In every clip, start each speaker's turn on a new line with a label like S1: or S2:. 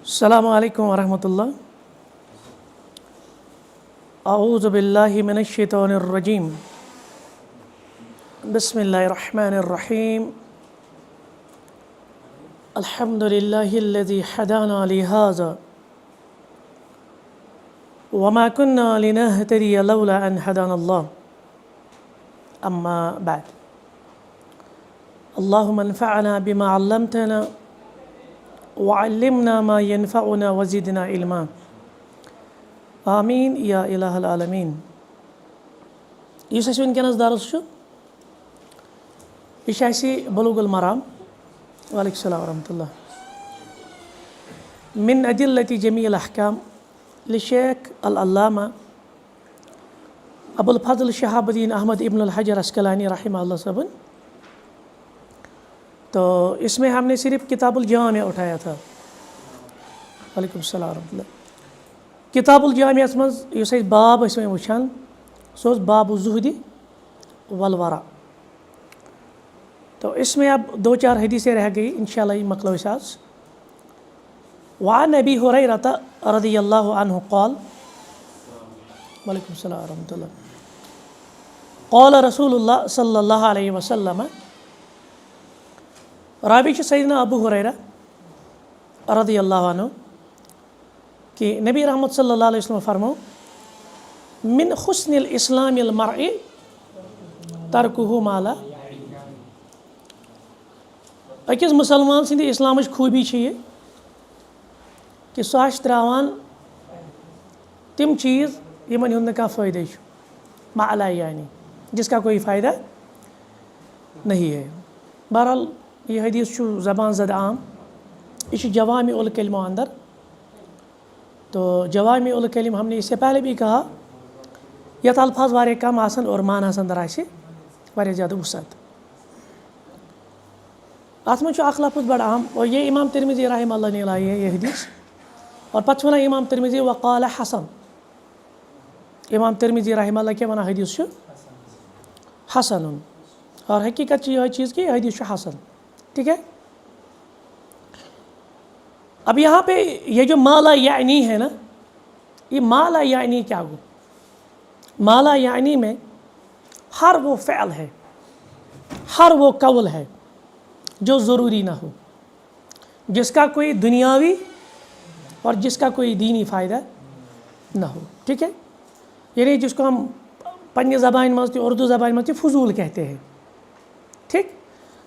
S1: السلام علیکم ورحمۃ اللہ. اعوذ باللہ من الشیطان الرجیم. بسم اللہ الرحمن الرحیم. الحمد للہ الذی ہدانا لہذا وما كنا لنهتدی لولا ان ہدانا اللہ. اما بعد. اللهم انفعنا بما علمتنا وعلمنا ما ينفعنا وزدنا علما. آمین یا الہ العالمین. یس اَسہِ وٕنکٮ۪نَس درس چھُ یہِ چھُ اَسہِ بلوغ المرام. وعلیکم السلام ورحمۃ اللہ. من ادلة جمیع الاحکام لشیخ العلامہ ابو الفضل شہاب الدین احمد ابن الحجر عسقلانی رحمہ اللہ صاحب. تو اس میں ہم نے صرف کتاب الجامع اٹھایا تھا. وعلیکم السلام ورحمۃ اللہ. کتاب الجامع مز یس باب ٲسۍ وۄنۍ وٕچھان سُہ اوس باب الزہدی والورع. تو اس میں اب دو چار حدیثیں رہ گئی انشاءاللہ یہ مکلو أسۍ آز. وعن ابی ہریرۃ رضی اللہ عنہ قال. وعلیکم السلام ورحمۃ اللہ. قال رسول اللہ صلی اللہ علیہ وسلم. راوی چھُ سیدنا ابو ہریرہ رضی اللہ عنہ کہ نبی رحمت صلی اللہ علیہ وسلم فرمو من حسن الاسلام المرء ترکہ ما لا. أکِس مسلمان سٕنٛدِ اسلامٕچ خوٗبی چھِ یہِ کہِ سُہ آسہِ ترٛاوان تِم چیٖز یِمن ہُنٛد نہٕ کانٛہہ فٲیدَے چھُ. ما لا یعنی جس کا کوئی فائدہ نہیں ہے. بہرحال یہ حدیث چھُ زبان زد عام. یہ چھُ جوامع الکلموں اندر. تو جوامع الکلم ہم نے اس سے پہلے بھی کہا یتھ الفاظ واریاہ کم آسن اور معنیٰ اندر آسہِ واریاہ زیادٕ وسعت. اتھ منٛز چھُ اکھ لفظ بڑٕ عام اور یہ امام ترمذی رحمہ اللہ نے لائی ہے یہ حدیث. اور پتہٕ چھُ ونان امام ترمذی وقال حسن. امام ترمذی رحمہ اللہ کیٛاہ ونان حدیث چھُ حسن. اور حقیقت چھِ یِہوٚے چیٖز کہِ یہ حدیث چھُ حسن. ٹھیک ہے. اب یہاں پہ یہ جو ما لا یعنی ہے نا, یہ ما لا یعنی کیا گو؟ ما لا یعنی میں ہر وہ فعل ہے, ہر وہ قول ہے جو ضروری نہ ہو, جس کا کوئی دنیاوی اور جس کا کوئی دینی فائدہ نہ ہو. ٹھیک ہے. یعنی جس کو ہم پنٛنہِ زبانہِ منٛز تہِ اردو زبانہِ منٛز تہِ فضول کہتے ہیں. ٹھیک.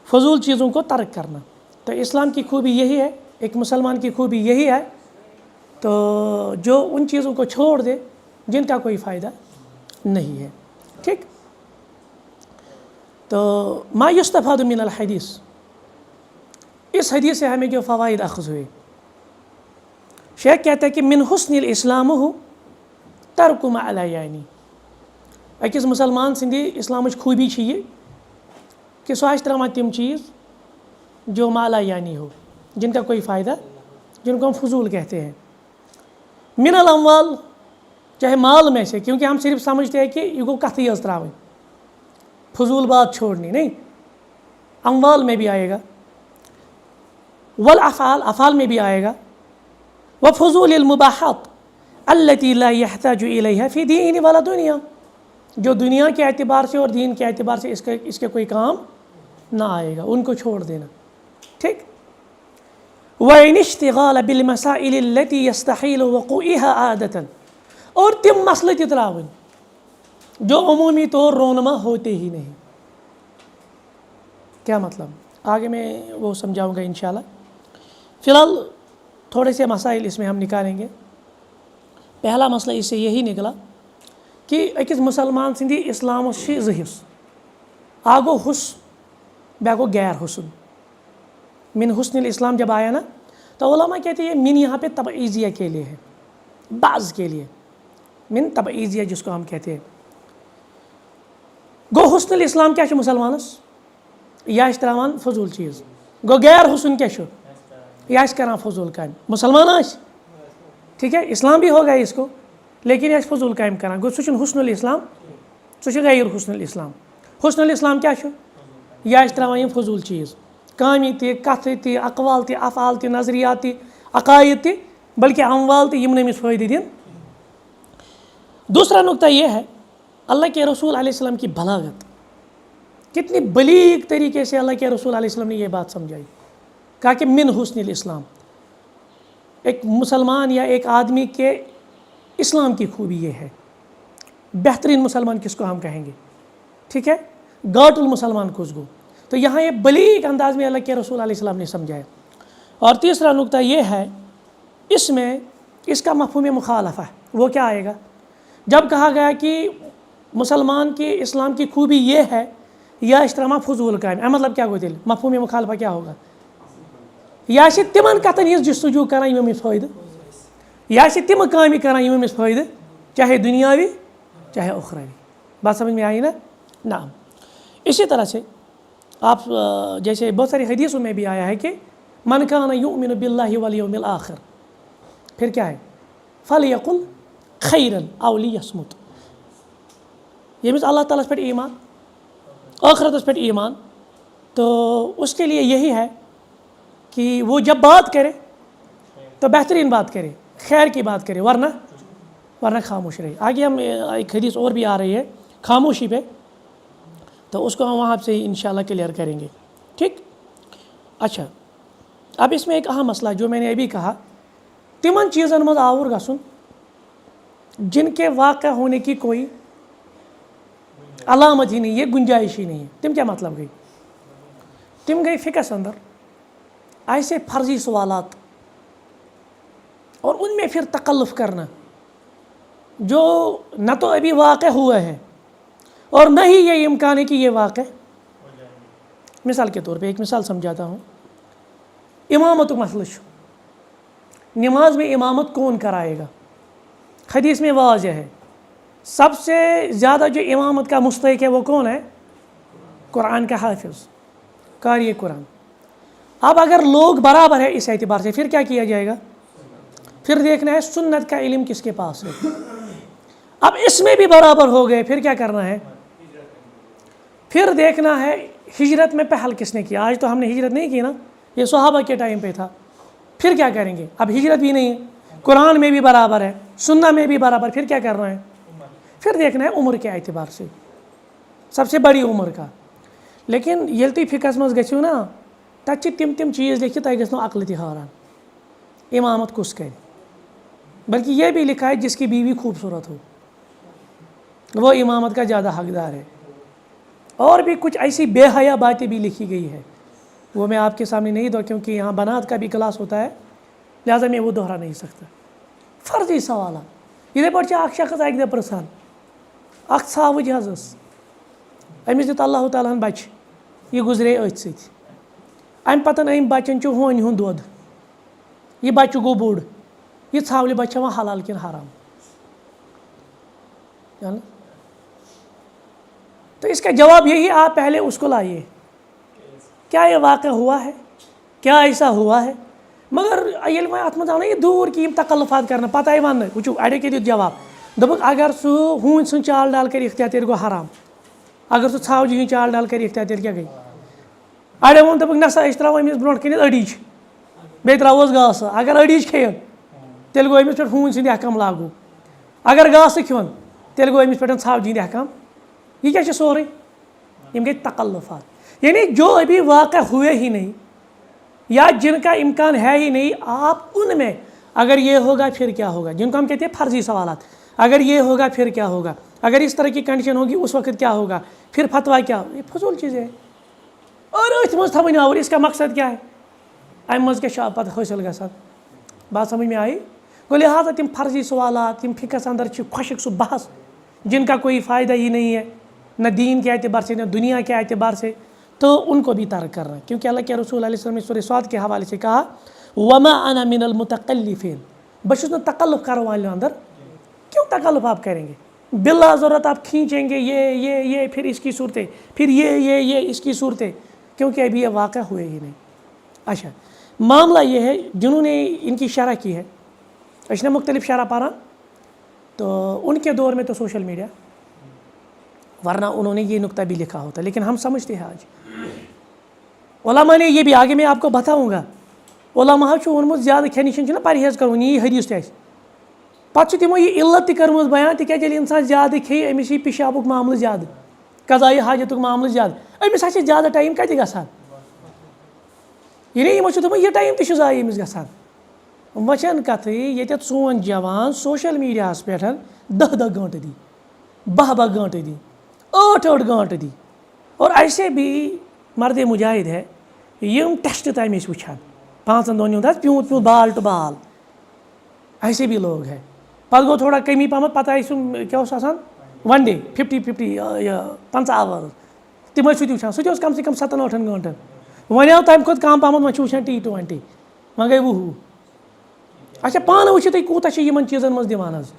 S1: فضول چیزوں کو ترک کرنا. تو اسلام کی خوبی یہی ہے, ایک مسلمان کی خوبی یہی ہے تو جو ان چیزوں کو چھوڑ دے جن کا کوئی فائدہ نہیں ہے. ٹھیک. تو ما یستفاد من الحدیث, اس حدیث سے ہمیں جو فوائد اخذ ہوئے, شیخ کہتا ہے کہ من حسن الاسلام ہو ترک ما لا یعنی. أکِس مسلمان سٕنٛدِ اسلامٕچ خوٗبی چھِ یہِ کہ سُہ آسہِ ترٛاوان تِم چیٖز جو ما لا یعنی ہو, جن کا کوئی فائدہ, جن کو ہم فضول کہتے ہیں. من الاموال, چاہے مال میں سے, کیونکہ ہم صرف سمجھتے ہیں کہ یہ گو کتھٕے یٲژ ترٛاوٕنۍ, فضول بات چھوڑنی نہیں. اموال میں بھی آئے گا, والافعال, افعال میں بھی آئے گا, وفضول المباحات التي لا يحتاج الیہا فی دین ولا دنیا, جو دنیا کے اعتبار سے اور دین کے اعتبار سے اس کے کوئی کام نہ آئے گا, ان کو چھوڑ دینا. ٹھیک. وَإِنِ اشْتِغَالَ بِالْمَسَائِلِ الَّتِي يَسْتَحِيلُ وُقُوعُهَا عَادَةً, اور تم مسئلے تہِ ترٛاوٕنۍ جو عمومی طور رونما ہوتے ہی نہیں. کیا مطلب؟ آگے میں وہ سمجھاؤں گا انشاءاللہ. فی الحال تھوڑے سے مسائل اس میں ہم نکالیں گے. پہلا مسئلہ اس سے یہی نکلا کہ أکِس مسلمان سٕنٛدِ اسلامس چھِ زٕ حصہٕ. اکھ گوٚو حسن, بیٛاکھ گوٚو غیر حسن. من حسن الاسلام جب آیا نا تو علماء کہتے ہیں من یہاں پہ تبعیضیہ کے لیے ہے, بعض کے لیے, من تبعیضیہ جس کو ہم کہتے ہیں. گو حسن الاسلام کیا چھُ مسلمانس, یہِ آسہِ ترٛاوان فضول چیٖز. گو غیر حسن کیا چھُ, یہِ آسہِ کران فضول کامہِ. مسلمان آسہِ, ٹھیک ہے, اسلام بھی ہوگا اس کو, لیکن یہ آسہِ فضول کامہِ کران. گو سُہ چھُنہٕ حسن الاسلام, سُہ چھُ غیر حسن الاسلام. حسن الاسلام کیا چھُ, یہِ آسہِ ترٛاوان یِم فضول چیٖز, کامہِ تہِ, کتھٕ تہِ, اقوال تہِ, افعال تہِ, نظریات تہِ, عقائد تہِ, بلکہ اموال تو یم نمس فائدہ دن. دوسرا نقطہ یہ ہے اللہ کے رسول علیہ السلام کی بلاغت. کتنی بلیغ طریقے سے اللہ کے رسول علیہ السلام نے یہ بات سمجھائی. کہا کہ من حسن الاسلام، ایک مسلمان یا ایک آدمی کے اسلام کی خوبی یہ ہے. بہترین مسلمان کس کو ہم کہیں گے؟ ٹھیک ہے، گاٹ المسلمان کس کو. تو یہاں یہ بلیغ انداز میں اللہ کے رسول علیہ السلام نے سمجھایا. اور تیسرا نقطہ یہ ہے، اس میں اس کا مفہوم مخالفہ ہے. وہ کیا آئے گا؟ جب کہا گیا کہ مسلمان کی اسلام کی خوبی یہ ہے یا اشترامہ فضول کام، مطلب کیا گو تیل مفہوم مخالفہ کیا ہوگا؟ یا تمن کتن ہز جستجو کران یم امس فائدہ، یا تم کامہ کران یم امس فائدہ، چاہے دنیاوی چاہے اخروی. بات سمجھ میں آئی نا؟ نعم. اسی طرح سے آپ جیسے بہت ساری حدیثوں میں بھی آیا ہے کہ من کان یؤمن باللہ والیوم الآخر، پھر کیا ہے؟ فلیقل خیرا او لیصمت. یمس اللہ تعالیٰ پہ ایمان، آخرتس پہ ایمان، تو اس کے لیے یہی ہے کہ وہ جب بات کرے تو بہترین بات کرے، خیر کی بات کرے، ورنہ خاموش رہے. آگے ہم ایک حدیث اور بھی آ رہی ہے خاموشی پہ، تو اس کو ہم وہاں سے انشاءاللہ کلیئر کریں گے. ٹھیک. اچھا، اب اس میں ایک اہم مسئلہ جو میں نے ابھی کہا، تمن چیزن مز آور گژھن جن کے واقع ہونے کی کوئی علامت ہی نہیں ہے، گنجائش ہی نہیں ہے. تم کیا مطلب گئی؟ تم گئی فکس اندر ایسے فرضی سوالات اور ان میں پھر تکلف کرنا جو نہ تو ابھی واقع ہوئے ہیں اور نہ ہی یہ امکان ہے کہ یہ واقع. مثال کے طور پہ ایک مثال سمجھاتا ہوں. امامت مسئلہ چھو، نماز میں امامت کون کرائے گا؟ حدیث میں واضح ہے سب سے زیادہ جو امامت کا مستحق ہے وہ کون ہے؟ قرآن کا حافظ، قاری قرآن. اب اگر لوگ برابر ہے اس اعتبار سے، پھر کیا کیا جائے گا؟ پھر دیکھنا ہے سنت کا علم کس کے پاس ہے. اب اس میں بھی برابر ہو گئے، پھر کیا کرنا ہے؟ پھر دیکھنا ہے ہجرت میں پہل کس نے کیا. آج تو ہم نے ہجرت نہیں کی نا، یہ صحابہ کے ٹائم پہ تھا. پھر کیا کریں گے؟ اب ہجرت بھی نہیں ہے، قرآن میں بھی برابر ہے، سننا میں بھی برابر، پھر کیا کرنا ہے؟ پھر دیکھنا ہے عمر کے اعتبار سے، سب سے بڑی عمر کا. لیکن یل تھی فکس مز گژھو نا، تب تم چیز لکھت تہ گژھنو عقل تہ حیران. امامت کس کرے؟ بلکہ یہ بھی لکھا ہے جس کی بیوی خوبصورت ہو وہ امامت کا زیادہ حقدار ہے. اور بھی کچھ ایسی بے حیا باتیں بھی لکھی گئی ہے، وہ میں آپ کے سامنے نہیں دوں کیونکہ یہاں بنات کا بھی کلاس ہوتا ہے، لہٰذا میں وہ دہرا نہیں سکتا. فرضی سوالات یہ پہ اخ شخص اکہ دہ پرژھان، اخ ژھاوج حظ ٲس، أمِس دیُت اللہ تعالیٰ ہن بچہ، یہ گزرے أتھۍ سۭتۍ. امہِ پتہٕ أمۍ بچن چھُ ہونہِ ہُنٛد دۄد، یہ بچہ گوٚو بوٚڑ، یہ ژھاولہِ بچہ چھا وۄنۍ حلال کِنہٕ حرام؟ تو اس کا جواب یہی، آپ پہلے اس کو لائیے، کیا یہ واقع ہوا ہے؟ کیا ایسا ہوا ہے؟ مگر ییٚلہِ وۄنۍ اتھ منٛز آو نا یہ دوٗر کہ یِم تکلفات کرنا، پتہٕ آیہِ وننہٕ، وٕچھو اڑیو کیٛاہ دیُت جواب، دوٚپُکھ اگر سُہ ہوٗنۍ سٕنٛز چال ڈال کرِ اختیار تیٚلہِ گوٚو حرام، اگر سُہ ژھاوجہِ ہٕنٛز چال ڈال کرِ اختیار تیٚلہِ کیٛاہ گٔے؟ اڑیو ووٚن دوٚپُکھ نہ سا أسۍ ترٛاوو أمِس برونٛٹھ کٔنٮ۪تھ أڈِج، بیٚیہِ ترٛاوہوس گاسہٕ، اگر أڈِج کھیٚیَن تیٚلہِ گوٚو أمِس پٮ۪ٹھ ہوٗنۍ سٕنٛدۍ احکام لاگوٗ، اگر گاسہٕ کھیوٚن تیٚلہِ گوٚو أمِس پٮ۪ٹھ ژھاوجہِ ہٕنٛدۍ احکام. یہ کیا ہے سورُے؟ یم گئی تکلفات، یعنی جو ابھی واقع ہوئے ہی نہیں یا جن کا امکان ہے ہی نہیں، آپ ان میں اگر یہ ہوگا پھر کیا ہوگا، جن کو ہم کہتے ہیں فرضی سوالات، اگر یہ ہوگا پھر کیا ہوگا، اگر اس طرح کی کنڈیشن ہوگی اس وقت کیا ہوگا، پھر فتویٰ کیا ہوگا، یہ فضول چیزیں ہیں. اور اتھ مز تھوٕنۍ آور، اس کا مقصد کیا ہے؟ امہ مز کیا پتہ حٲصِل گژھان. بات سمجھ میں آئی؟ گوٚو لہٰذا تم فرضی سوالات، تم فکس اندر خۄشک سُہ بحث جن کا کوئی فائدہ ہی نہیں ہے، نہ دین کے اعتبار سے نہ دنیا کے اعتبار سے، تو ان کو بھی ترک کرنا. کیونکہ اللہ کے رسول علیہ السلام نے سورہ صاد کے حوالے سے کہا وما انا من المتکلفین، بہ چھُس نہٕ تکلف کرنے والوں اندر. کیوں تکلف آپ کریں گے؟ بلا ضرورت آپ کھینچیں گے یہ پھر اس کی صورتیں، پھر یہ اس کی صورتیں، کیونکہ ابھی یہ واقع ہوئے ہی نہیں. اچھا، معاملہ یہ ہے جنہوں نے ان کی شرح کی ہے، اس نے مختلف شرح پارا، تو ان کے دور میں تو سوشل میڈیا، ورنہ انہوں نے یہ نقطہ بھی لکھا ہوتا، لیکن ہم سمجھتے ہیں آج علماء نے یہ بھی، آگے میں آپ کو بتاؤں گا علماء ووٚنمُت زیادٕ کھٮ۪نہٕ نِش چھُنہ پرہیز کَرُن یی حدیٖث تہِ اَسہِ پَتہٕ چھِ تِمو یہِ علت تہِ کٔرمٕژ بیان تِکیازِ ییٚلہِ اِنسان زیادٕ کھیٚیہِ أمِس یی پِشابُک معاملہٕ زیادٕ قضایہِ حاجتُک معاملہٕ زیادٕ أمِس ہا چھِ زیادٕ ٹایم کَتہِ گژھان یعنی یِمو چھُ دوٚپمُت یہِ ٹایم تہِ چھُ ضایع أمِس گژھان وۄنۍ چھَنہٕ کَتھٕے ییٚتٮ۪تھ سون جوان سوشَل میٖڈیاہَس پٮ۪ٹھ 10 گٲنٛٹہٕ دی 12 گٲنٛٹہٕ دی 8 گٲنٛٹہٕ دی اور ایسے بھی مرد مجاہد ہے یِم ٹیسٹ تام ٲسۍ وٕچھان 5 دۄہن ہُنٛد حظ پیوٗنٛت بال ٹُو بال ایسے بھی لوگ ہے پَتہٕ گوٚو تھوڑا کمی پہمتھ پَتہٕ آیہِ سُہ کیٛاہ اوس آسان 1 ڈے 50 یہِ 50 اَوٲرٕس تِم ٲسۍ سُہ تہِ وٕچھان سُہ تہِ اوس کَم سے کَم 7-8 گٲنٛٹَن وۄنۍ آو تَمہِ کھۄتہٕ کَم پہمتھ وۄنۍ چھِ وٕچھان T20 وۄنۍ گٔے 20 اچھا پانہٕ وٕچھِو تُہۍ کوٗتاہ چھِ یِمن چیٖزن منٛز دِوان حظ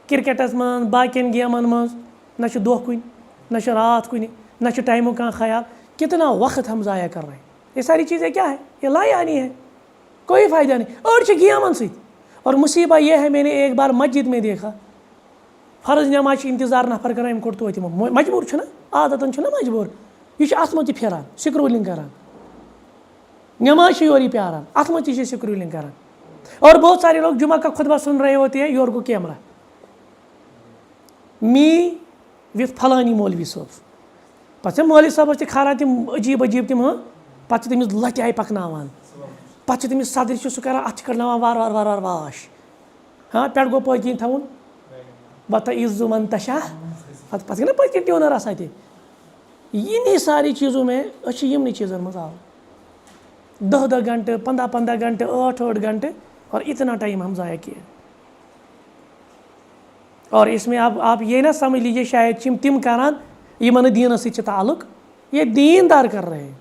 S1: کِرکٹس منٛز باقین گیمن منٛز نہ چھُ دۄہ کُنہِ نہ چھُ رات کُنہِ نہ چھُ ٹایمُک کانٛہہ خیال کتنا وقت ہم ضائع کر رہے ہیں یہ ساری چیزیں کیا ہے یہ لایانی ہے کوئی فائدہ نہیں أڑۍ چھِ گیمن سۭتۍ اور مصیبہ یہ ہے میں نے ایک بار مسجد میں دیکھا فرض نٮ۪ماز چھِ انتظار نفر کران أمۍ کوٚڑ توتہِ مجبوٗر چھُنہ عادتن چھُنہ مجبوٗر یہِ چھُ اَتھ منٛز تہِ پھِران سکرولِنگ کران نٮ۪ماز چھِ یورٕ پیاران اَتھ منٛز تہِ چھِ سکرولِنگ کران اور بہت سارے لوگ جمعہ کا خطبہ سن رہے ہوتے ہیں یور گوٚو کیمرہ می وِتھ فلانی مولوی صٲب پَتہٕ چھِ مولوی صٲبَس تہِ کھالان تِم عجیٖب عجیٖب تِم پَتہٕ چھِ تٔمِس لَتہِ آیہِ پَکناوان پَتہٕ چھِ تٔمِس صدرِ چھُ سُہ کران اَتھ چھِ کَڑناوان وارٕ وارٕ واش پٮ۪ٹھٕ گوٚو پٔتۍ کِنۍ تھاوُن بَتہٕ عِزُ منتشا پَتہٕ گٔے نہ پٔتۍ کِنۍ ٹیوٗنَر آسان تہِ یِنی ساری چیٖزو میں أسۍ چھِ یِمنٕے چیٖزَن منٛز آوٕر 10 گھنٹہٕ 15 گھنٹہٕ 8 گھنٹہٕ اور اتنا ٹائم ہم ضائع کیے اور اس میں آپ یہ نہ سمجھ لیجیے شاید تم کران یمن نہٕ دیٖنَس سۭتۍ چھِ تعلق یہ دیندار کر رہے ہیں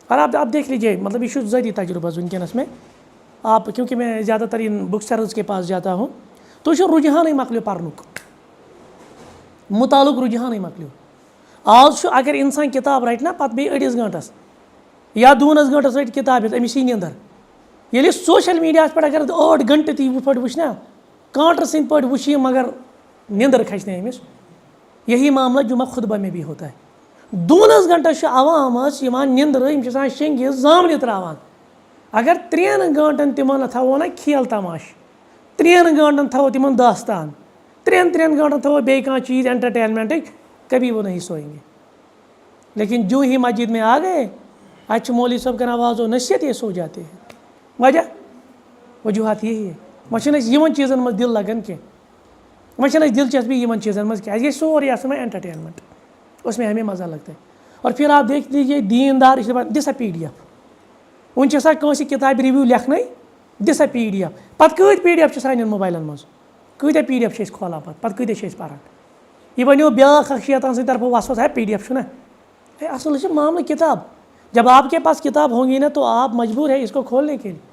S1: اور آپ دیکھ لیجیے مطلب یہ چھُ ذاتی تجربہ وٕنکٮ۪نَس میں آپ کیونکہ میں زیادہ تر ان بک سیلرز کے پاس جاتا ہوں تو یہ چھُ رجحانٕے مۄکلیو پرنُک مُتعلق رجحانٕے مۄکلیو آز چھُ اگر اِنسان کِتاب رَٹہِ نہ پَتہٕ بیٚیہِ 2 گٲنٛٹَس یا 2 گٲنٛٹَس رَٹہِ کِتاب ہٮ۪تھ أمِس یی نِندٕر ییٚلہِ سوشل میٖڈیاہَس پٮ۪ٹھ اگر 8 گھنٹہٕ تہِ یِتھ پٲٹھۍ وٕچھِ نا کانٹر سٕنٛدۍ پٲٹھۍ وٕچھِ یہِ مگر نِندٕر کھسہِ نہٕ أمِس یہی معاملہ جمعہ خطبہ میں بھی ہوتا ہے 2 گھنٹَس چھُ عوامَس یِوان نِندٕر یِم چھِ آسان شیٚنٛگِتھ زامنہِ ترٛاوان اگر 3 گھنٹَن تِمن تھاوو نا کھیل تماشہٕ 3 گھنٹَن تھاوو تِمن داستان 3 گھنٹَن تھاوو بیٚیہِ کانٛہہ چیٖز انٹرٹینمنٹٕکۍ کبھی وہ نہیں سوئیں گے لیکن جو ہی مسجد میں آ گئے اتہِ چھُ مولوی صٲب کران واض و نصیحت یہ سو جاتے ہیں وجہ وجوہات یہی ہے وۄنۍ چھِنہٕ اَسہِ یِمن چیٖزن منٛز دِل لگان کینٛہہ وۄنۍ چھَنہٕ اَسہِ دلچسپی یِمن چیٖزن منٛز کینٛہہ اَسہِ گژھِ سورُے آسُن وۄنۍ انٹرٹینمنٹ اس میں ہمیں مزہ لگتا ہے اور پھر آپ دیکھ لیجیے دیندار یہِ چھِ دَپان دِسا PDF وۄنۍ چھِ آسان کٲنٛسہِ کِتابہِ رِوِو لیکھنَے دِسا PDF پَتہٕ کۭتۍ PDF چھِ سانٮ۪ن موبایلَن منٛز کۭتیاہ PDF چھِ أسۍ کھولان پَتہٕ کۭتیاہ چھِ أسۍ پَران یہِ بَنیو بیٛاکھ اکھ شیطان سٕنٛدِ طرفہٕ وَسوَس ہے PDF چھُنہ ہے اصل چھِ معاملہٕ کتاب جب آپ کے پاس کتاب ہوں گی نا تو آپ مجبور ہے اس کو کھولنے کے لیے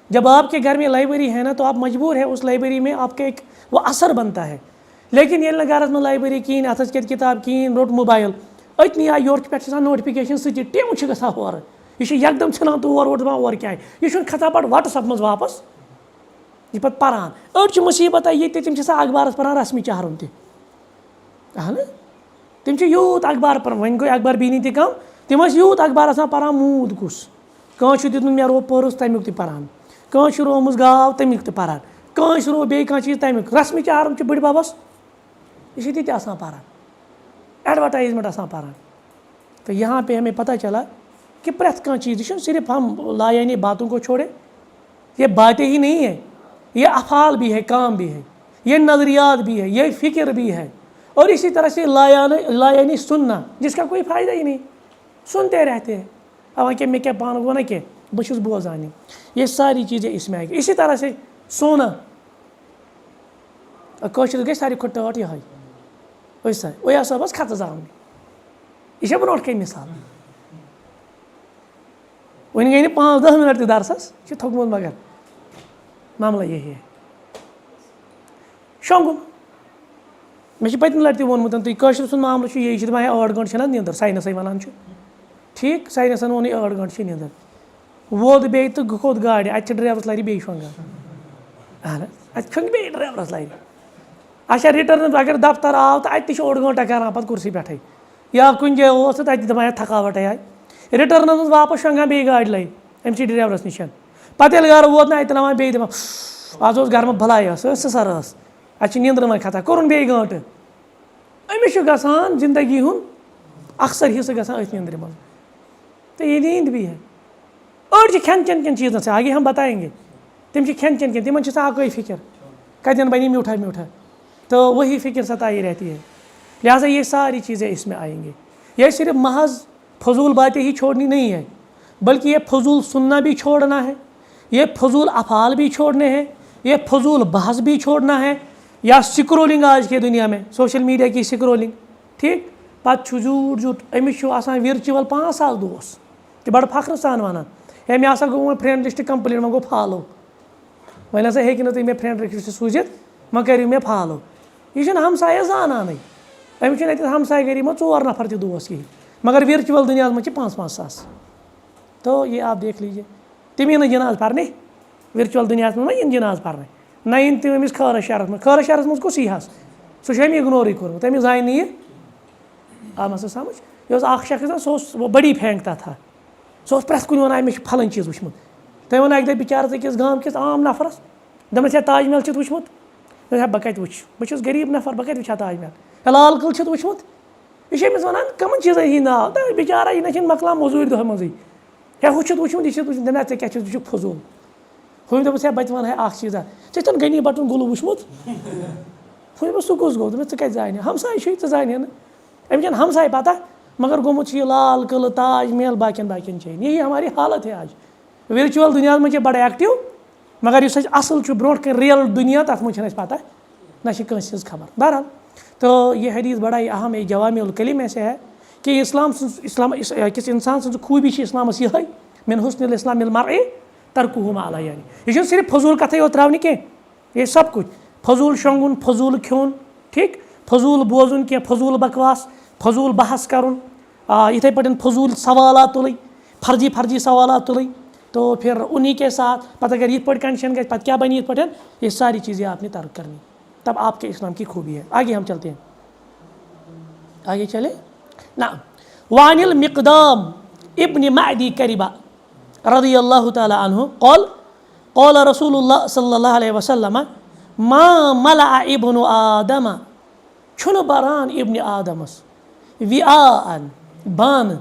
S1: جب آپ کے گھر میں لائبریری ہے نا تو آپ مجبور ہے اس لائبریری میں آپ کا ایک وہ اثر بنتا ہے لیکن ییٚلہِ نہٕ گَرَس منٛز لایبریری کِہیٖنۍ اَتھَس کٮ۪تھ کِتاب کِہیٖنۍ روٚٹ موبایل أتنی آے یورٕ پٮ۪ٹھ چھِ آسان نوٹِفِکیشَن سۭتی ٹِم چھِ گژھان ہورٕ یہِ چھُ یکدم ژھٕنان تور اورٕ دَپان اورٕ کیٛاہ یہِ چھُنہٕ کھسان پَتہٕ وَٹٕس ایپ منٛز واپَس یہِ پَتہٕ پَران أڑۍ چھِ مُصیٖبتہ ییٚتہِ تِم چھِ آسان اخبارَس پَران رسمی چہرُن تہِ اہن تِم چھِ یوٗت اخبار پَران وۄنۍ گوٚو اخبار بیٖنی تہِ کَم تِم ٲسۍ یوٗت اخبار آسان پَران موٗد کُس کٲنٛسہِ چھُ دیُتمُت مےٚ رو پٔرٕس تَمیُک تہِ پَران کٲنٛسہِ چھُ رومٕژ گاو تَمیُک تہِ پَران کٲنٛسہِ رو بیٚیہِ کانٛہہ چیٖز تَمیُک رسمی چہرُن چھُ بٕڈِ بَبَس یہِ چھِ تِتہِ آسان پَران ایڈوَٹایزمٮ۪نٛٹ آسان پَران تو یہاں پہ ہمیں پتہ چلا کہ پرٛٮ۪تھ کانٛہہ چیٖز یہِ چھُنہٕ صرف ہم لایانی باتوں کو چھوڑے یہ باتیں ہی نہیں ہے یہ افعال بھی ہے کام بھی ہے یہ نظریات بھی ہے یہ فکر بھی ہے اور اسی طرح سے لایانی سننا جس کا کوئی فائدہ ہی نہیں سنتے رہتے ہیں اب کہ میں کیا پانہٕ گوٚو نہ کینٛہہ بہٕ چھُس بوزانٕے یہ ساری چیزیں اس میں آئے گی اسی طرح سے سونا کٲشرِس گژھِ ساروی کھۄتہٕ ٹٲٹھ یِہوٚے أسۍ سا اُیا صٲبَس کھَتہٕ زامنہِ یہِ چھےٚ برونٛٹھ کَنہِ مِثال وۄنۍ گٔے نہٕ 5-10 مِنٹ تہِ درسَس یہِ چھُ تھوٚکمُت مگر معاملہ یہی ہے شۄنٛگُن مےٚ چھُ پٔتمہِ لَٹہِ تہِ ووٚنمُت تُہۍ کٲشِر سُنٛد معاملہٕ چھُ یی چھِ دَپان ہے 8 گٲنٛٹہٕ چھَنہ نِندٕر ساینَسٕے وَنان چھُ ٹھیٖک ساینَسَن ووٚنُے 8 گٲنٛٹہٕ چھِ نِندٕر ووت بیٚیہِ تہٕ کھوٚت گاڑِ اَتہِ چھِ ڈرٛیورَس لَرِ بیٚیہِ شۄنٛگان اہن حظ اَتہِ شۄنٛگہِ بیٚیہِ ڈرٛیورَس لَرِ اچھا رِٹٲرٕن اگر دفتر آو تہٕ اَتہِ تہِ چھِ 8 گٲنٛٹہٕ کَران پَتہٕ کُرسی پٮ۪ٹھٕے یا کُنہِ جایہِ اوس تہٕ تَتہِ دَپان ہے تھکاوَٹَے آے رِٹٲرنَس منٛز واپَس شۄنٛگان بیٚیہِ گاڑِ لَرِ أمۍ سٕے ڈرٛیورَس نِش پتہٕ ییٚلہِ گرٕ ووت نا اَتہِ ناوان بیٚیہِ دَپان آز اوس گرمہٕ بَلاے ٲس سٕسر ٲس اَتہِ چھِ نیٚنٛدرٕ وۄنۍ کھَسان کوٚرُن بیٚیہِ گٲنٛٹہٕ أمِس چھُ گژھان زندگی ہُنٛد اکثر حصہٕ گژھان أتھۍ نیٚنٛدرِ منٛز تہٕ یہ نیند بھی ہے أڑۍ چھِ کھٮ۪ن چٮ۪ن کٮ۪ن چیٖزن سے آگے ہم بتائیں گے تِم چھِ کھٮ۪ن چٮ۪ن کٮ۪ن تِمن چھِ آسان اَکٲے فِکر کتٮ۪ن بنہِ میوٗٹھا میوٗٹھا تو وہی فکر ستائی رہتی ہے لہٰذا یہ ساری چیزیں اس میں آئیں گے یہ صرف محض فضول باتیں ہی چھوڑنی نہیں ہے بلکہ یہ فضول سننا بھی چھوڑنا ہے یہ فضول افعال بھی چھوڑنے ہیں یہ فضول بحث بھی چھوڑنا ہے یا سکرولنگ آج کے دنیا میں سوشل میڈیا کی سکرولنگ ٹھیک پتہٕ چھُ زیوٗٹھ زیوٗٹھ أمِس چھُ آسان ورچوَل 5,000 دوس تہِ بڑٕ فخرٕ سان وَنان ہے مےٚ ہسا گوٚو وۄنۍ فرٛٮ۪نٛڈ لِسٹ کَمپٕلیٖٹ وۄنۍ گوٚو فالو وۄنۍ ہسا ہیٚکہِ نہٕ تُہۍ مےٚ فرٛٮ۪نٛڈ لِسٹ سوٗزِتھ وۄنۍ کٔرِو مےٚ فالو یہِ چھُنہٕ ہمسایَس زانانٕے أمِس چھُنہٕ اَتٮ۪تھ ہمساے گٔری منٛز 4 نفر تہِ دوس کِہیٖنۍ مگر ورچوَل دُنیاہَس منٛز چھِ 5-5 ساس تو یہ آپ دیکھ لیجیے تِم یِن نہٕ جِناز پَرنہِ ورچوَل دُنیاہَس منٛز ما یِن جِناز پَرنہِ نہ یِن تِم أمِس خٲرَس شَہرَس منٛز کُس یی حظ سُہ چھُ أمۍ اِگنورٕے کوٚرمُت أمِس زانہِ نہٕ یہِ آو مسا سمجھ یہ اوس اکھ شخص سُہ اوس بڑی پھینکتا تھا سُہ اوس پرٛٮ۪تھ کُنہِ وَنان مےٚ چھُ پھلٲنۍ چیٖز وٕچھمُت تٔمۍ ووٚن اَکہِ دۄہ بِچارَس أکِس گامکِس عام نفرَس دوٚپمَس ہے تاج محل چھُتھ وٕچھمُت دوٚپُن ہے بہٕ کَتہِ وٕچھِ بہٕ چھُس غریٖب نفر بہٕ کَتہِ وٕچھِ ہا تاج محل ہے لال قلعہٕ چھُتھ وٕچھمُت یہِ چھُ أمِس وَنان کَمَن چیٖزَن ہِنٛدۍ ناو دَپان بِچارا یہِ نہ چھِنہٕ مۄکلان موٚزوٗرۍ دۄہ منٛزٕے ہے ہُہ چھُتھ وٕچھمُت یہِ چھُتھ وٕچھمُت دَپان ژےٚ کیٛاہ چھُتھ ژٕ چھُکھ فضوٗل ہُمۍ دوٚپُس ہے بہٕ تہِ وَنہٕ ہے اَکھ چیٖزا ژےٚ چھُتھ غنی بَٹُن گُلہٕ وٕچھمُت ہُمۍ دوٚپُس سُہ کُس گوٚو دوٚپمَس ژٕ کَتہِ زانہِ ہمساے چھُے ژٕ زانہِ نہٕ أمِس چھَنہٕ ہمساے پتہ مگر گوٚمُت چھُ یہِ لال قلعہٕ تاج محل باقین جایَن یہی ہماری حالت ہے آج ورچوَل دُنیاہَس منٛز چھِ بڑٕ ایکٹِو مگر یُس اَسہِ اَصٕل چھُ برونٛٹھ کَنۍ رِیَل دُنیا تَتھ منٛز چھَنہٕ اَسہِ پتہ نہ چھِ کٲنٛسہِ ہٕنٛز خبر بہرحال تو یہ حدیث بڑا ہی اہم ہے جوامع الکلم میں سے ہے کہ اسلام أکِس اِنسان سٕنٛز خوٗبی چھِ اِسلامَس یِہٕے من حسن الاسلام المرء ترکُہ ما لا یعنی یہِ چھُنہٕ صرف فضوٗل کَتھٕے یوت ترٛاونہِ کینٛہہ یہِ سب کُچھ فضوٗل شۄنٛگُن فضوٗل کھیوٚن ٹھیٖک فضوٗل بوزُن کینٛہہ فضوٗل بکواس فضوٗل بحث کَرُن یِتھَے پٲٹھۍ فضوٗل سوالات تُلٕنۍ فرضی سوالات تُلٕنۍ تو پھر انہیں کے ساتھ پتہ اگر یِتھ پٲٹھۍ کنڈیشن گژھِ پتہٕ کیٛاہ بنہِ یِتھ پٲٹھۍ یہ ساری چیزیں آپ نے ترک کرنی تب آپ کے اسلام کی خوبی ہے آگے ہم چلتے ہیں آگے چلے نعم وعن المقدام ابن معدی کربہ رضی اللہ تعالی عنہ قال رسول اللہ صلی اللہ علیہ وسلم ما ملأ ابن آدم چھُنہٕ بران ابن آدمس وعاءً بانہٕ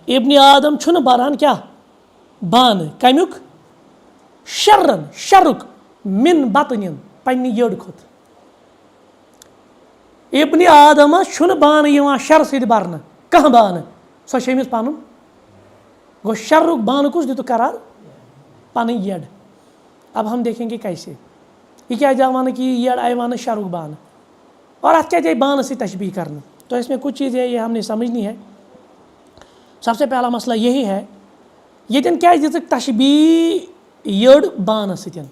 S1: ابن آدم چھُنہٕ بران کیٛاہ بانہٕ کمیُک شرُک من بطنِن پننہِ یٔڈ کھۄتہٕ ابن آدمس چھُنہٕ بانہٕ یِوان شرٕ سۭتۍ برنہٕ کانٛہہ بانہٕ سۄ چھِ أمِس پنُن گوٚو شرُک بانہٕ کُس دِتُکھ قرار پنٕنۍ یٔڈ اب ہم دیکھیں گے کیسے یہ کیٛازِ آو وننہٕ کہ یہ یٔڈ آیہِ وننہٕ شرُک بانہٕ اور اتھ کیٛازِ آیہِ بانہٕ سۭتۍ تشبیہ کرنہٕ تو اس میں کچھ چیزیں یہ ہم نے سمجھنی ہے سب سے پہلا مسئلہ یہی ہے ییٚتٮ۪ن کیٛازِ دِژٕکھ تشبیہ یٔڈ بانہٕ سۭتۍ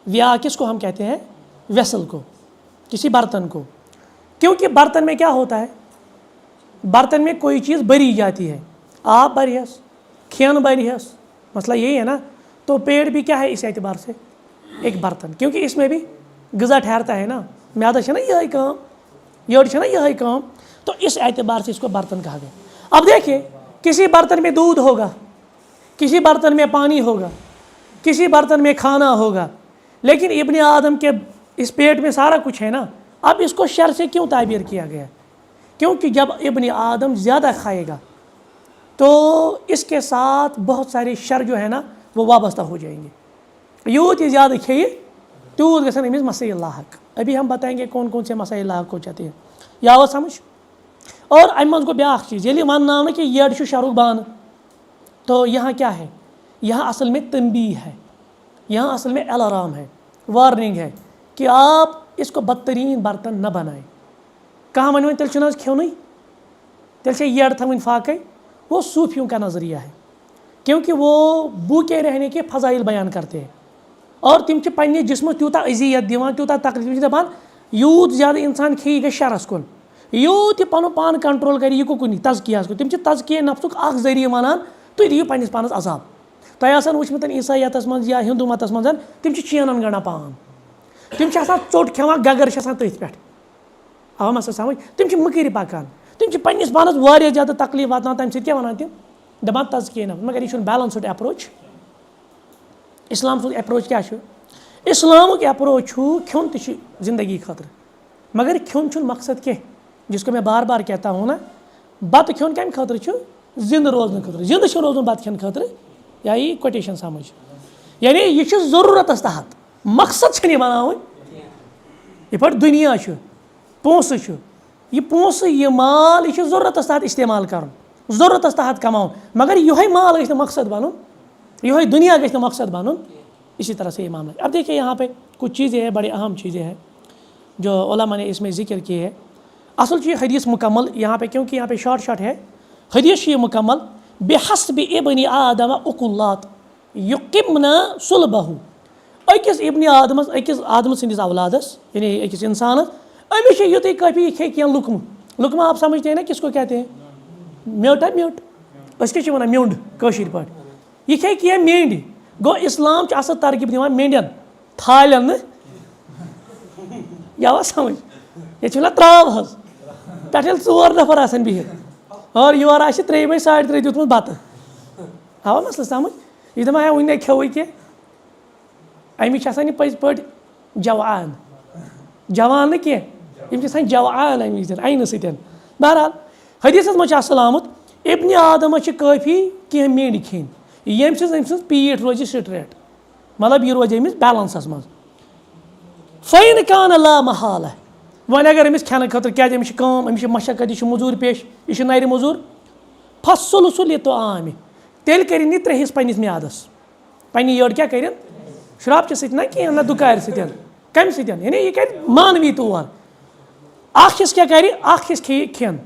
S1: ویا کس کو ہم کہتے ہیں ویسل کو کسی برتن کو کیونکہ برتن میں کیا ہوتا ہے برتن میں کوئی چیز بری جاتی ہے آپ بریس کھین بریس مسئلہ یہی ہے نا تو پیٹ بھی کیا ہے اس اعتبار سے ایک برتن کیونکہ اس میں بھی غذا ٹھہرتا ہے نا میادہ ہے نا یہی کام یٔڈ ہے نا یہی کام تو اس اعتبار سے اس کو برتن کہا گیا اب دیکھیے کسی برتن میں دودھ ہوگا کسی برتن میں پانی ہوگا کسی برتن میں کھانا ہوگا لیکن ابن آدم کے اس پیٹ میں سارا کچھ ہے نا اب اس کو شر سے کیوں تعبیر کیا گیا کیونکہ جب ابن آدم زیادہ کھائے گا تو اس کے ساتھ بہت سارے شر جو ہے نا وہ وابستہ ہو جائیں گے یوت یہ زیادہ کھیے تیوت گژھن أمِس مسائل لاحق ابھی ہم بتائیں گے کون کون سے مسائل لاحق ہو جاتے ہیں یا وہ سمجھ اور امہِ منٛز گوٚو بیٛاکھ چیٖز ییٚلہِ وَننہٕ آو نہٕ کہِ یٔڈ چھُ شرُک بانہٕ تو یہاں کیا ہے یہاں اصل میں تنبیہ ہے یہاں اصل میں الارام ہے وارننگ ہے کہ آپ اس کو بدترین برتن نہ بنائیں کہاں ونہِ وۄنۍ تیٚلہِ چھُنہٕ حظ کھیوٚنُے تیٚلہِ چھےٚ یٔڈ تھاوٕنۍ فاقے وہ صوفیوں کا نظریہ ہے کیونکہ وہ بھوکے رہنے کے فضائل بیان کرتے ہیں اور تم چھِ پننہِ جسمس تیوٗتاہ اذیت دِوان تیوٗتاہ تکلیف چھِ دپان یوٗت زیادٕ انسان کھیٚیہِ گژھِ شرس کُن یوٗت یہِ پنُن پان کنٹرول کرِ یہِ کُنی تزکیہس کُن تِم چھِ تزکیہ نفسُک اکھ ذٔریعہٕ ونان تُہۍ دِیِو پننِس پانس عذاب تۄہہِ آسان وٕچھمُت عیسٲیتس منٛز یا ہندوٗ متس منٛز تِم چھِ چینن گنڈان پان تِم چھِ آسان ژوٚٹ کھٮ۪وان گگر چھِ آسان تٔتھۍ پٮ۪ٹھ آو مسا سمجھ تِم چھِ مٔکٕرۍ پکان تِم چھِ پننِس پانس واریاہ زیادٕ تکلیف واتناوان تمہِ سۭتۍ کیٛاہ ونان تِم دپان تزکیہ نفس مگر یہِ چھُنہٕ بیلنسٕڈ اپروچ اسلام سُنٛد اٮ۪پروچ کیٛاہ چھُ؟ اِسلامُک اٮ۪پروچ چھُ کھیوٚن تہِ چھُ زندگی خٲطرٕ مگر کھیوٚن چھُنہٕ مقصد کینٛہہ جس کو میں بار بار کہتا ہوں نا بتہٕ کھیوٚن کَمہِ خٲطرٕ چھُ زِندٕ روزنہٕ خٲطرٕ زِندٕ چھُ روزُن بتہٕ کھٮ۪نہٕ خٲطرٕ یا یی کوٹیشن سمجھ یعنی یہِ چھُ ضروٗرتس تحت مقصد چھِنہٕ یہِ بناوٕنۍ یِتھ پٲٹھۍ دُنیا چھُ پونٛسہٕ چھُ یہِ پونٛسہٕ یہِ مال یہِ چھُ ضروٗرتس تحت استعمال کرُن ضروٗرتس تحت کماوُن مگر یِہوے مال گژھِ نہٕ مقصد بنُن یِہوے دُنیا گژھِ نہٕ مقصد بنُن اسی طرح سے یہ معاملہ ہے اب دیکھیے یہاں پہ کچھ چیزیں ہیں بڑی اہم چیزیں ہیں جو علماء نے اس میں ذکر کی ہے اصل چھُ یہِ حدیث مکمل یہاں پہ کیونکہ یہاں پہ شارٹ ہے حدیث چھُ یہِ مکمل بحسب ابن آدم عقلات یقمنا صلبہ أکِس ابن آدمس أکِس آدم سٕنٛدِس اولادس یعنی أکِس انسانس أمِس چھُ یُتُے کٲفی یہِ کھیٚیہِ کینٛہہ لُقمہٕ لُقمہٕ آپ سمجھتے ہیں نا کس کو کہتے ہیں میوٚٹ ہے میوٚٹ أسۍ کیٛاہ چھِ وَنان میوٚنٛڈ کٲشِر پٲٹھۍ یہِ کھیٚیہِ کینٛہہ میٚنٛڈۍ گوٚو اِسلام چھُ اصل ترغیٖب دِوان میٚنٛڈٮ۪ن تھالٮ۪ن نہٕ یاوا سمجھ ییٚتہِ چھِ وَنان ترٛاو حظ پٮ۪ٹھٕ ییٚلہِ 4 نفر آسان بِہِتھ اور یورٕ آسہِ 3 بَے 3.5 دیُتمُت بتہٕ آوا مسلہٕ سمجھ یہِ چھِ دپان ہے وُنہِ نَے کھیوٚوُے کینٛہہ أمِس چھِ آسان یہِ پٔزۍ پٲٹھۍ جوان جوان نہٕ کینٛہہ یِم چھِ آسان جوان اَمہِ وِزِ اَینہٕ سۭتۍ بہرحال حدیثس منٛز چھُ اصل آمُت ابن آدمس چھِ کٲفی کینٛہہ میٚنٛڈۍ کھیٚنۍ ییٚمہِ سۭتۍ أمۍ سٕنٛز پیٖٹھ روزِ سٹریٹ مطلب یہِ روزِ أمِس بیلنسس منٛز فاین کان لا محالہ وۄنۍ اگر أمِس کھٮ۪نہٕ خٲطرٕ کیٛازِ أمِس چھِ کٲم أمِس چھِ مشقت یہِ چھُ موٚزوٗرۍ پیش یہِ چھُ نرِ موٚزوٗر فصل یہِ طعامہِ تیٚلہِ کٔرِنۍ یہِ 3 حصہٕ پننِس میادس پننہِ یٔڈ کیٛاہ کٔرِنۍ شرٛاپچہِ سۭتۍ نہ کینٛہہ نہ دُکارِ سۭتۍ کمہِ سۭتۍ یعنی یہِ کرِ مانوی طور اکھ حصہٕ کیٛاہ کرِ اکھ حصہٕ کھیٚیہِ کھٮ۪ن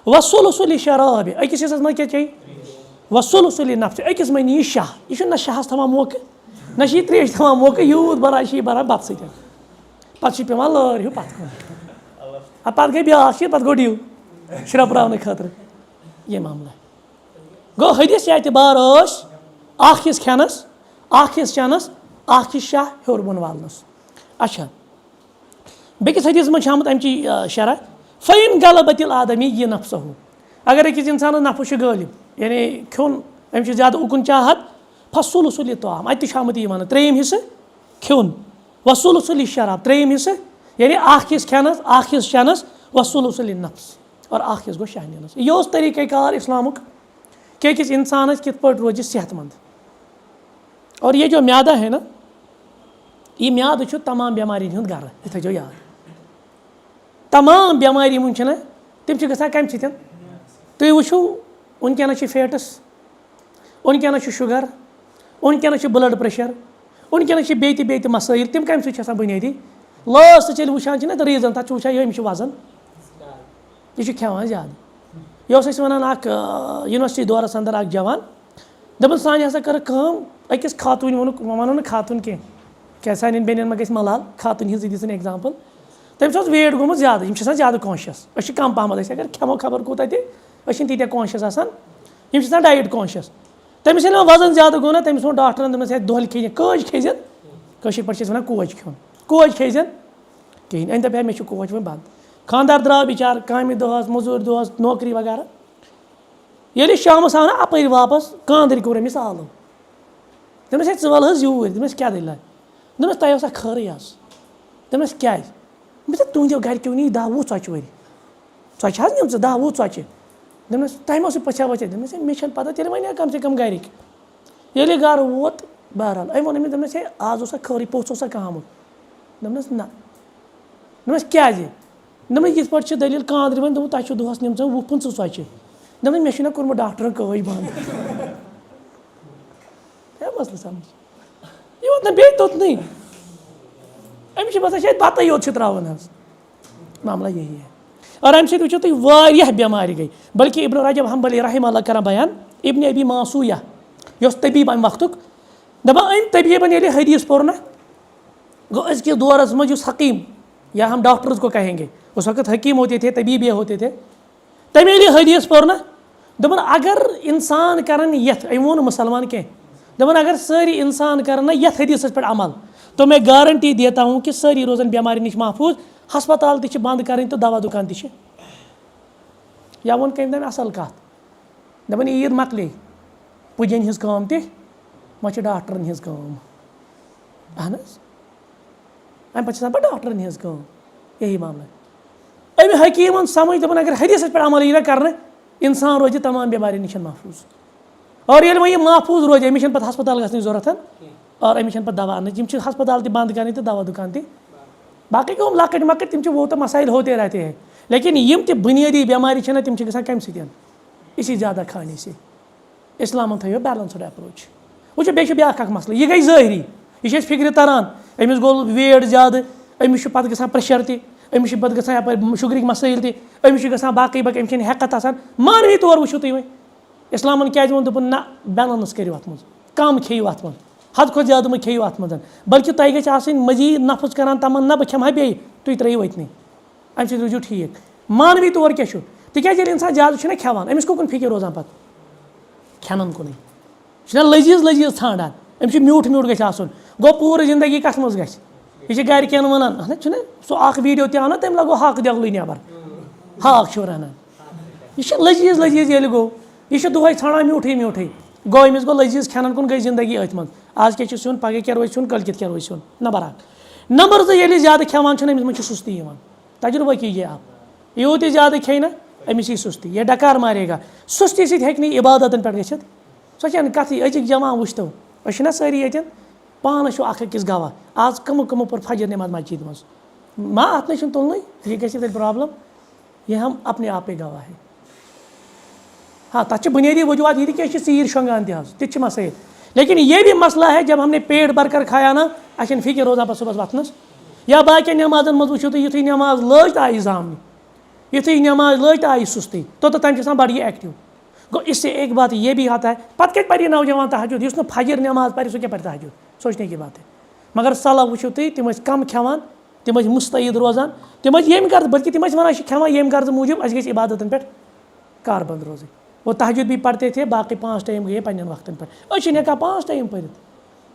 S1: وصل شرابہِ أکِس حصس منٛز کیٛاہ چیٚیہِ وصل نفسہِ أکِس منٛز نِیہِ شاہ یہِ چھُنہٕ نہ شاہس تھاوان موقعہٕ نہ چھِ یہِ ترٛیش تھاوان موقعہٕ یوٗت بران چھِ یہِ بران بتہٕ سۭتۍ پتہٕ چھِ پیٚوان لٲر ہیوٗ پتہٕ کُن پتہٕ گٔے بیٛاکھ چیٖز پتہٕ گوٚو ڈِو شرٛپراونہٕ خٲطرٕ یہِ معاملہ گوٚو حدیث اعتبار ٲسۍ اکھ حصہٕ کھٮ۪نس اکھ حصہٕ چٮ۪نس اکھ حصہٕ شاہ ہیوٚر بۄن والنس اچھا بیٚکِس حدیثس منٛز چھِ آمُت امچی شرح فاین غلبت الآدمی یہِ نفسہ اگر أکِس انسانس نفس چھُ غٲلب یعنی کھیوٚن أمِس چھُ زیادٕ اُکُن چاہت فصل طعام اَتہِ تہِ چھُ آمُت یہِ وننہٕ 3 حصہٕ کھیوٚن وصل شراب 3 حصہٕ یعنی اکھ حصہٕ کھٮ۪نس اکھ حصہٕ چٮ۪نس وصل نفس اور اکھ حصہٕ گوٚو شاہ نِنس یہِ اوس طریٖقہ کار اسلامُک کہ أکِس انسانس کِتھ پٲٹھۍ روزِ صحت مند اور یہ جو میادہ ہے نا یہ میادٕ چھُ تمام بٮ۪مارٮ۪ن ہُنٛد گرٕ یہِ تھٲیزیو یاد تمام بٮ۪مارِ یِم چھِ نا تِم چھِ گژھان کمہِ سۭتۍ تُہۍ وٕچھِو وٕنکیٚنس چھِ فیٹٕس وٕنکیٚنس چھُ شُگر وٕنکیٚنس چھُ بلڈ پریشر وٕنکیٚنس چھِ بیٚیہِ تہِ مسٲیِل تِم کمہِ سۭتۍ چھِ آسان بُنیٲدی لاسٹٕچ ییٚلہِ وٕچھان چھِ نا ریٖزن تتھ چھُ وٕچھان یہِ أمِس چھُ وزن یہِ چھُ کھٮ۪وان زیادٕ یہِ اوس اَسہِ وَنان اکھ یونیورسٹی دورس انٛدر اکھ جوان دپان سانہِ ہسا کٔرٕکھ کٲم أکِس خاتوٗنۍ ووٚنُکھ وۄنۍ وَنو نہٕ خاتوٗن کینٛہہ کیٛازِ سانٮ۪ن بیٚنٮ۪ن ما گژھِ ملال خاتوٗنۍ ہِنٛزٕے دِژٕن ایٚگزامپٕل تٔمِس اوس ویٹ گوٚمُت زیادٕ یِم چھِ آسان زیادٕ کانشیس أسۍ چھِ کم پہمتھ أسۍ اگر کھٮ۪مو خبر کوٗتاہ تہِ أسۍ چھِنہٕ تیٖتیاہ کانشیس آسان یِم چھِ آسان ڈایٹ کانشیس تٔمِس ییٚلہِ وۄنۍ وزن زیادٕ گوٚو نا تٔمِس ووٚن ڈاکٹرن دوٚپنس ہے دۄہلہِ کھیٚزِ کٲج کھیٚزِ کٲشِر پٲٹھۍ چھِ أسۍ وَنان کوج کھیوٚن کوج کھیٚزِ کِہیٖنۍ أمۍ دوٚپ ہے مےٚ چھُ کوج وۄنۍ بنٛد خانٛدار درٛاو بِچارٕ کامہِ دۄہس موٚزوٗرۍ دۄہس نوکری وغیرہ ییٚلہِ أسۍ شامس آو نا اپٲرۍ واپس کانٛدٕرۍ کوٚر أمِس آلو دوٚپنس ہے ژٕ وَل حظ یوٗرۍ دوٚپنس کیٛاہ دٔلیٖلہ دوٚپنس تۄہہِ اوسا خٲرٕے حظ دوٚپنس کیٛازِ دوٚپمَس تُہنٛدیو گرِکیو نی 10-20 ژۄچہِ ؤری ژۄچہِ حظ نِمژٕ 10-20 ژۄچہِ دوٚپنس تۄہہِ ما اوسوٕ پٔژھا ؤژھا دوٚپنس ہے مےٚ چھَنہٕ پتہ تیٚلہِ وَنہِ کم سے کم گرِکۍ ییٚلہِ یہِ گرٕ ووت بہرحال أمۍ ووٚن أمِس دوٚپنس ہے آز اوسا خٲرٕے پوٚژھ اوسا کانٛہہ آمُت دوٚپنس نہ دوٚپنس کیٛازِ دوٚپنس یِتھ پٲٹھۍ چھِ دٔلیٖل کانٛدرِ وۄنۍ دوٚپمُت تۄہہِ چھُو دۄہس نِمژٕ 20-25 ژۄچہِ دوٚپنس مےٚ چھُنہ کوٚرمُت ڈاکٹرن کٲج بنٛد ہے مسلہٕ سمجھ یہِ ووت نہٕ بیٚیہِ توٚتنٕے أمِس چھِ باسان شاید بتٕے یوت چھِ ترٛاوان حظ معاملہ یہی ہے اور اَمہِ سۭتۍ وٕچھِو تُہۍ واریاہ بٮ۪مارِ گٔے بلکہِ ابن رجب حنبلی رحمہ اللہ کران بیان ابن ابی معصوٗیہ یہِ اوس طبیٖب اَمہِ وقتُک دپان أمۍ طبیٖبن ییٚلہِ حدیث پوٚر نا گوٚو أزکِس دورس منٛز یُس حکیٖم یا ہم ڈاکٹرز کو کہیں گے اس وقت حکیٖم ہوتے تھے طبیٖب یہ ہوتے تھے تٔمۍ ییٚلہِ حدیث پوٚر نا دپان اگر انسان کرن یتھ أمۍ ووٚن نہٕ مُسلمان کینٛہہ دپان اگر سٲری انسان کرن نا یتھ حدیثس پٮ۪ٹھ عمل تو میں گارنٹی دیتا ہوں کہ سٲری روزن بٮ۪مارِ نِش محفوٗظ ہسپتال تہِ چھِ بنٛد کَرٕنۍ تہٕ دوا دُکان تہِ چھِ یا ووٚن کٔمۍ تٔمۍ اَصٕل کَتھ دپان عیٖد مۄکلے پُجن ہِنٛز کٲم تہِ وۄنۍ چھِ ڈاکٹرن ہِنٛز کٲم اہن حظ اَمہِ پَتہٕ چھِ آسان پَتہٕ ڈاکٹرن ہِنٛز کٲم یہی معاملہ أمۍ حکیٖمَن سَمجھ دوٚپُن اگر حدیٖثَس پٮ۪ٹھ عمل یی نہ کَرنہٕ اِنسان روزِ تمام بٮ۪ماریو نِش محفوٗظ اور ییٚلہِ وۄنۍ یہِ محفوٗظ روزِ أمِس چھَنہٕ پَتہٕ ہسپتال گژھنٕچ ضوٚرَتھ اور أمِس چھَنہٕ پَتہٕ دوا اَننٕچ یِم چھِ ہسپتال تہِ بنٛد کَرٕنۍ تہٕ دوا دُکان تہِ باقٕے کٲم لۄکٕٹۍ مۄکٕٹۍ تِم چھِ وہ تو مسائل ہوتے رہتے ہیں لیکن یِم تہِ بُنیٲدی بٮ۪مارِ چھِ نہ تِم چھِ گژھان کَمہِ سۭتۍ اسی زیادہ کھانے سے اِسلامَن تھٲیو بیلَنسٕڈ اٮ۪پروچ وٕچھو بیٚیہِ چھُ بیٛاکھ اَکھ مَسلہٕ یہِ گٔے ظٲہری یہِ چھِ اَسہِ فِکرِ تَران أمِس گوٚو ویٹ زیادٕ أمِس چھُ پَتہٕ گژھان پرٛیشَر تہِ أمِس چھِ پَتہٕ گژھان یَپٲرۍ شُگرٕکۍ مسٲیِل تہِ أمِس چھِ گژھان باقٕے باقٕے أمِس چھَنہٕ ہٮ۪کَتھ آسان مانوی طور وٕچھِو تُہۍ وۄنۍ اِسلامَن کیٛازِ ووٚن دوٚپُن نہ بیلَنٕس کٔرِو اَتھ منٛز کَم کھیٚیِو اَتھ منٛز حد کھۄتہٕ زیادٕ مہٕ کھیٚیِو اَتھ منٛز بلکہِ تۄہہِ گژھِ آسٕنۍ مٔزیٖد نفٕژ کَران تَمنا بہٕ کھٮ۪مہٕ ہا بیٚیہِ تُہۍ ترٛٲیِو أتنٕے اَمہِ سۭتۍ روٗزِو ٹھیٖک مانوی طور کیٛاہ چھُ تِکیٛازِ ییٚلہِ اِنسان زیادٕ چھُنہ کھٮ۪وان أمِس کُکُن فِکِر روزان پَتہٕ کھٮ۪نَن کُنُے یہِ چھُنہ لٔزیٖز لٔزیٖز ژھانٛڈان أمِس چھُ میوٗٹھ میوٗٹھ گژھِ آسُن گوٚو پوٗرٕ زندگی کَتھ منٛز گژھِ یہِ چھِ گَرِکٮ۪ن وَنان اہن حظ چھُنہ سُہ اَکھ ویٖڈیو تہِ آو نہ تٔمۍ لَگو ہاکہٕ دٮ۪گلٕے نٮ۪بر ہاکھ چھُ رَنان یہِ چھِ لٔزیٖز لٔزیٖز ییٚلہِ گوٚو یہِ چھُ دۄہَے ژھانٛڈان میوٗٹھٕے میوٗٹھٕے گوٚو أمِس گوٚو لٔزیٖز کھٮ۪نَن کُن گٔے زندگی أتھۍ منٛز آز کیٛاہ چھُ سیُن پَگاہ کیٛاہ روزِ سیُن کٲلۍکٮ۪تھ کیٛاہ روزِ سیُن نمبر اَکھ نمبر زٕ ییٚلہِ زیادٕ کھٮ۪وان چھُنہ أمِس منٛز چھِ سُستی یِوان تجربہ کیجیے آپ یوٗت یہِ زیادٕ کھیٚیہِ نہ أمِس یی سُستی یہ ڈکار مارے گا سُستی سۭتۍ ہیٚکہِ نہٕ عبادتَن پٮ۪ٹھ گٔژھِتھ سۄ چھَنہٕ کَتھٕے أزِکۍ جوان وٕچھتو أسۍ چھِنہ سٲری ییٚتٮ۪ن پانَس چھُ اَکھ أکِس گواہ آز کٕمو پوٚر فجر نٮ۪ماز مسجد منٛز ما اَتھ نَے چھُنہٕ تُلنُے یہِ گژھِ تیٚلہِ پرٛابلِم یہِ ہم اپنے آپ پے گواہ ہے ہاں تَتھ چھِ بُنیٲدی وجوٗہات یہِ تہِ کیٛاہ چھِ ژیٖرۍ شۄنٛگان تہِ حظ تہِ چھِ مسٲیِل لیکن یہ بھی مسئلہ ہے جب ہم نے پیٹ بھر کر کھایا نا اَسہِ چھَنہٕ فِکر روزان پَتہٕ صُبحس وۄتھنَس یا باقین نٮ۪مازن منٛز وٕچھِو تُہۍ یُتھُے نٮ۪ماز لٲج تہٕ آیہِ زامنہِ یُتھُے نٮ۪ماز لٲج تہٕ آیہِ سُستی توٚتام چھِ آسان بَڑٕ یہِ ایکٹِو گوٚو اس سے ایک بات یہ بھی آتا ہے پَتہٕ کَتہِ پَرِ یہِ نوجوان تہجُد یُس نہٕ فجر نٮ۪ماز پَرِ سُہ کیٛاہ پَرِ تہجُد سوچنے کی بات ہے مگر سَلف وٕچھِو تُہۍ تِم ٲسۍ کَم کھٮ۪وان تِم ٲسۍ مُستعد روزان تِم ٲسۍ ییٚمہِ غرضہٕ بٔلکہِ تِم ٲسۍ وَنان أسۍ چھِ کھٮ۪وان ییٚمہِ غرضہٕ موٗجوٗب اَسہِ گژھِ عبادتَن پٮ۪ٹھ کاربنٛد روزٕنۍ وہ تہجُد بھی پَرتے تھے باقٕے 5 ٹایم گٔیے پنٛنٮ۪ن وقتَن پٮ۪ٹھ أسۍ چھِنہٕ ہٮ۪کان 5 ٹایم پٔرِتھ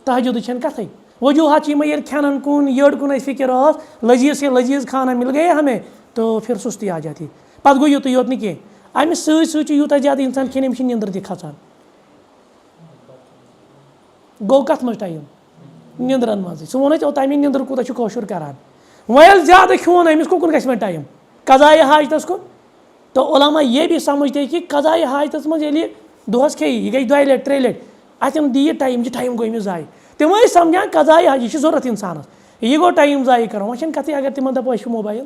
S1: تہجُدٕچ چھَنہٕ کَتھٕے وجوٗہات چھِ یِمَے ییٚلہِ کھٮ۪نَن کُن یٔڈ کُن اَسہِ فِکر ٲس لٔزیٖز سے لٔزیٖز کھانا مِل گٔیے ہمیں تو پھر سُستی آ جاتی پَتہٕ گوٚو یُتُے یوت نہٕ کینٛہہ اَمہِ سۭتۍ سۭتۍ چھُ یوٗتاہ زیادٕ اِنسان کھٮ۪نہِ أمِس چھِ نیٚنٛدٕر تہِ کھَسان گوٚو کَتھ منٛز ٹایم نیٚنٛدرَن منٛزٕے سُہ ووٚن اَسہِ اوٚتام نیٚنٛدٕر کوٗتاہ چھُ کٲشُر کَران وۄنۍ ییٚلہِ زیادٕ کھیوٚن أمِس کُکُن گژھِ وۄنۍ ٹایم قضایہِ حاجتَس کُن تو علما یہ بھی سمجھتے کہ قضایہِ حاجتَس منٛز ییٚلہِ دۄہَس کھیٚیہِ یہِ گژھِ 2 لَٹہِ 3 لَٹہِ اَتٮ۪ن دی یہِ ٹایم گوٚو أمِس ضایہِ تِم ٲسۍ سَمجھان قضایہِ حاج یہِ چھِ ضوٚرَتھ اِنسانَس یہِ گوٚو ٹایم ضایہِ کَرُن وۄنۍ چھَنہٕ کَتھٕے اگر تِمن دَپو اَسہِ چھُ موبایل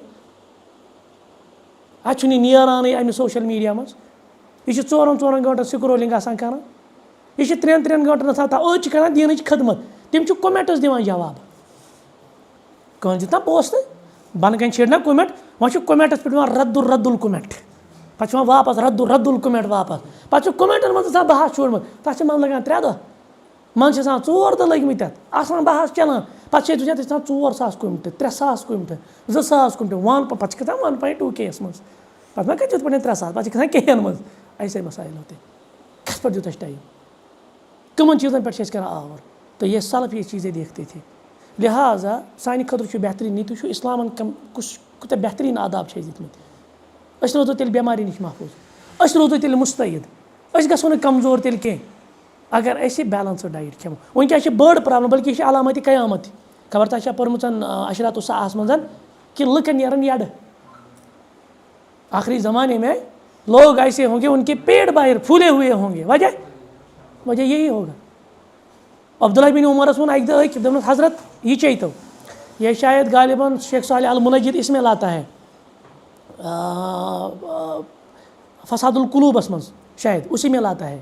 S1: اَتہِ چھُنہٕ یہِ نیرانٕے اَمہِ سوشَل میٖڈیا منٛز یہِ چھِ 4 گٲنٛٹَن سِکرولِنٛگ آسان کَران یہِ چھِ 3 گٲنٛٹَن آسان أڑۍ چھِ کَران دیٖنٕچ خدمت تِم چھِ کومٮ۪نٛٹٕس دِوان جواب کٲنٛسہِ دیُت نہ پوسٹہٕ بۄنہٕ کَنۍ چھِڑ نہ کومٮ۪نٛٹ وۄنۍ چھُ کومٮ۪نٛٹَس پٮ۪ٹھ یِوان رَدُل کومٮ۪نٛٹ پَتہٕ چھُ یِوان واپَس رَدُل کومٮ۪نٛٹ واپَس پَتہٕ چھُ کومٮ۪نٛٹَن منٛز آسان بحث چھوڑمُت تَتھ چھِ منٛزٕ لَگان 3 دۄہ منٛزٕ چھِ آسان 4 دۄہ لٔگۍمٕتۍ تَتھ آسان بحث چَلان پَتہٕ چھِ أسۍ وٕچھان تَتہِ چھِ آسان 4,000 کوٚمٹہٕ 3,000 کوٚمٹہٕ 2,000 کوٚمٹہٕ پَتہٕ چھِ کھَسان 1.2K یَس منٛز پَتہٕ ما کَتہِ یِتھ پٲٹھۍ 3,000 پَتہٕ چھِ کھَسان کیٚنٛہہ منٛز ایسے مسائل ہوتے کَتھ پٮ۪ٹھ دیُت اَسہِ ٹایم کٕمَن چیٖزَن پٮ۪ٹھ چھِ أسۍ کَران آوُر تو یہ سلف یہ چیٖزیں دیکھتے تھے لہٰذا سانہِ خٲطرٕ چھُ بہتریٖن یہِ تُہۍ چھُو اِسلامَن کوٗتاہ بہتریٖن آداب چھِ اَسہِ دِتمٕتۍ أسۍ روزو تیٚلہِ بٮ۪مارِ نِش محفوٗظ أسۍ روزو تیٚلہِ مُستعد أسۍ گژھو نہٕ کمزور تیٚلہِ کینٛہہ اگر أسۍ یہِ بیلَنسٕڈ ڈایٹ کھٮ۪مو وٕنکٮ۪س چھِ بٔڑ پرٛابلِم بلکہِ یہِ چھِ علامتِ قیامت تہِ خبر تۄہہِ چھا پٔرمٕژ اشراتُ الساعہَس منٛز کہِ لُکَن نیرَن یَڈٕ آخری زمانے میں لوگ ایسے ہوں گے ان کے پیٹ باہر پھولے ہوئے ہوں گے وجہ یہی ہوگا عبداللہ بن عمرَس ووٚن اَکہِ دۄہ أکۍ دوٚپنَس حضرت یہ چیٚیتو یہ شاید غالباً شیخ صالح المنجد اس میں لاتا ہے فساد القلوبس منٛز شاید اسی میں لاتا ہے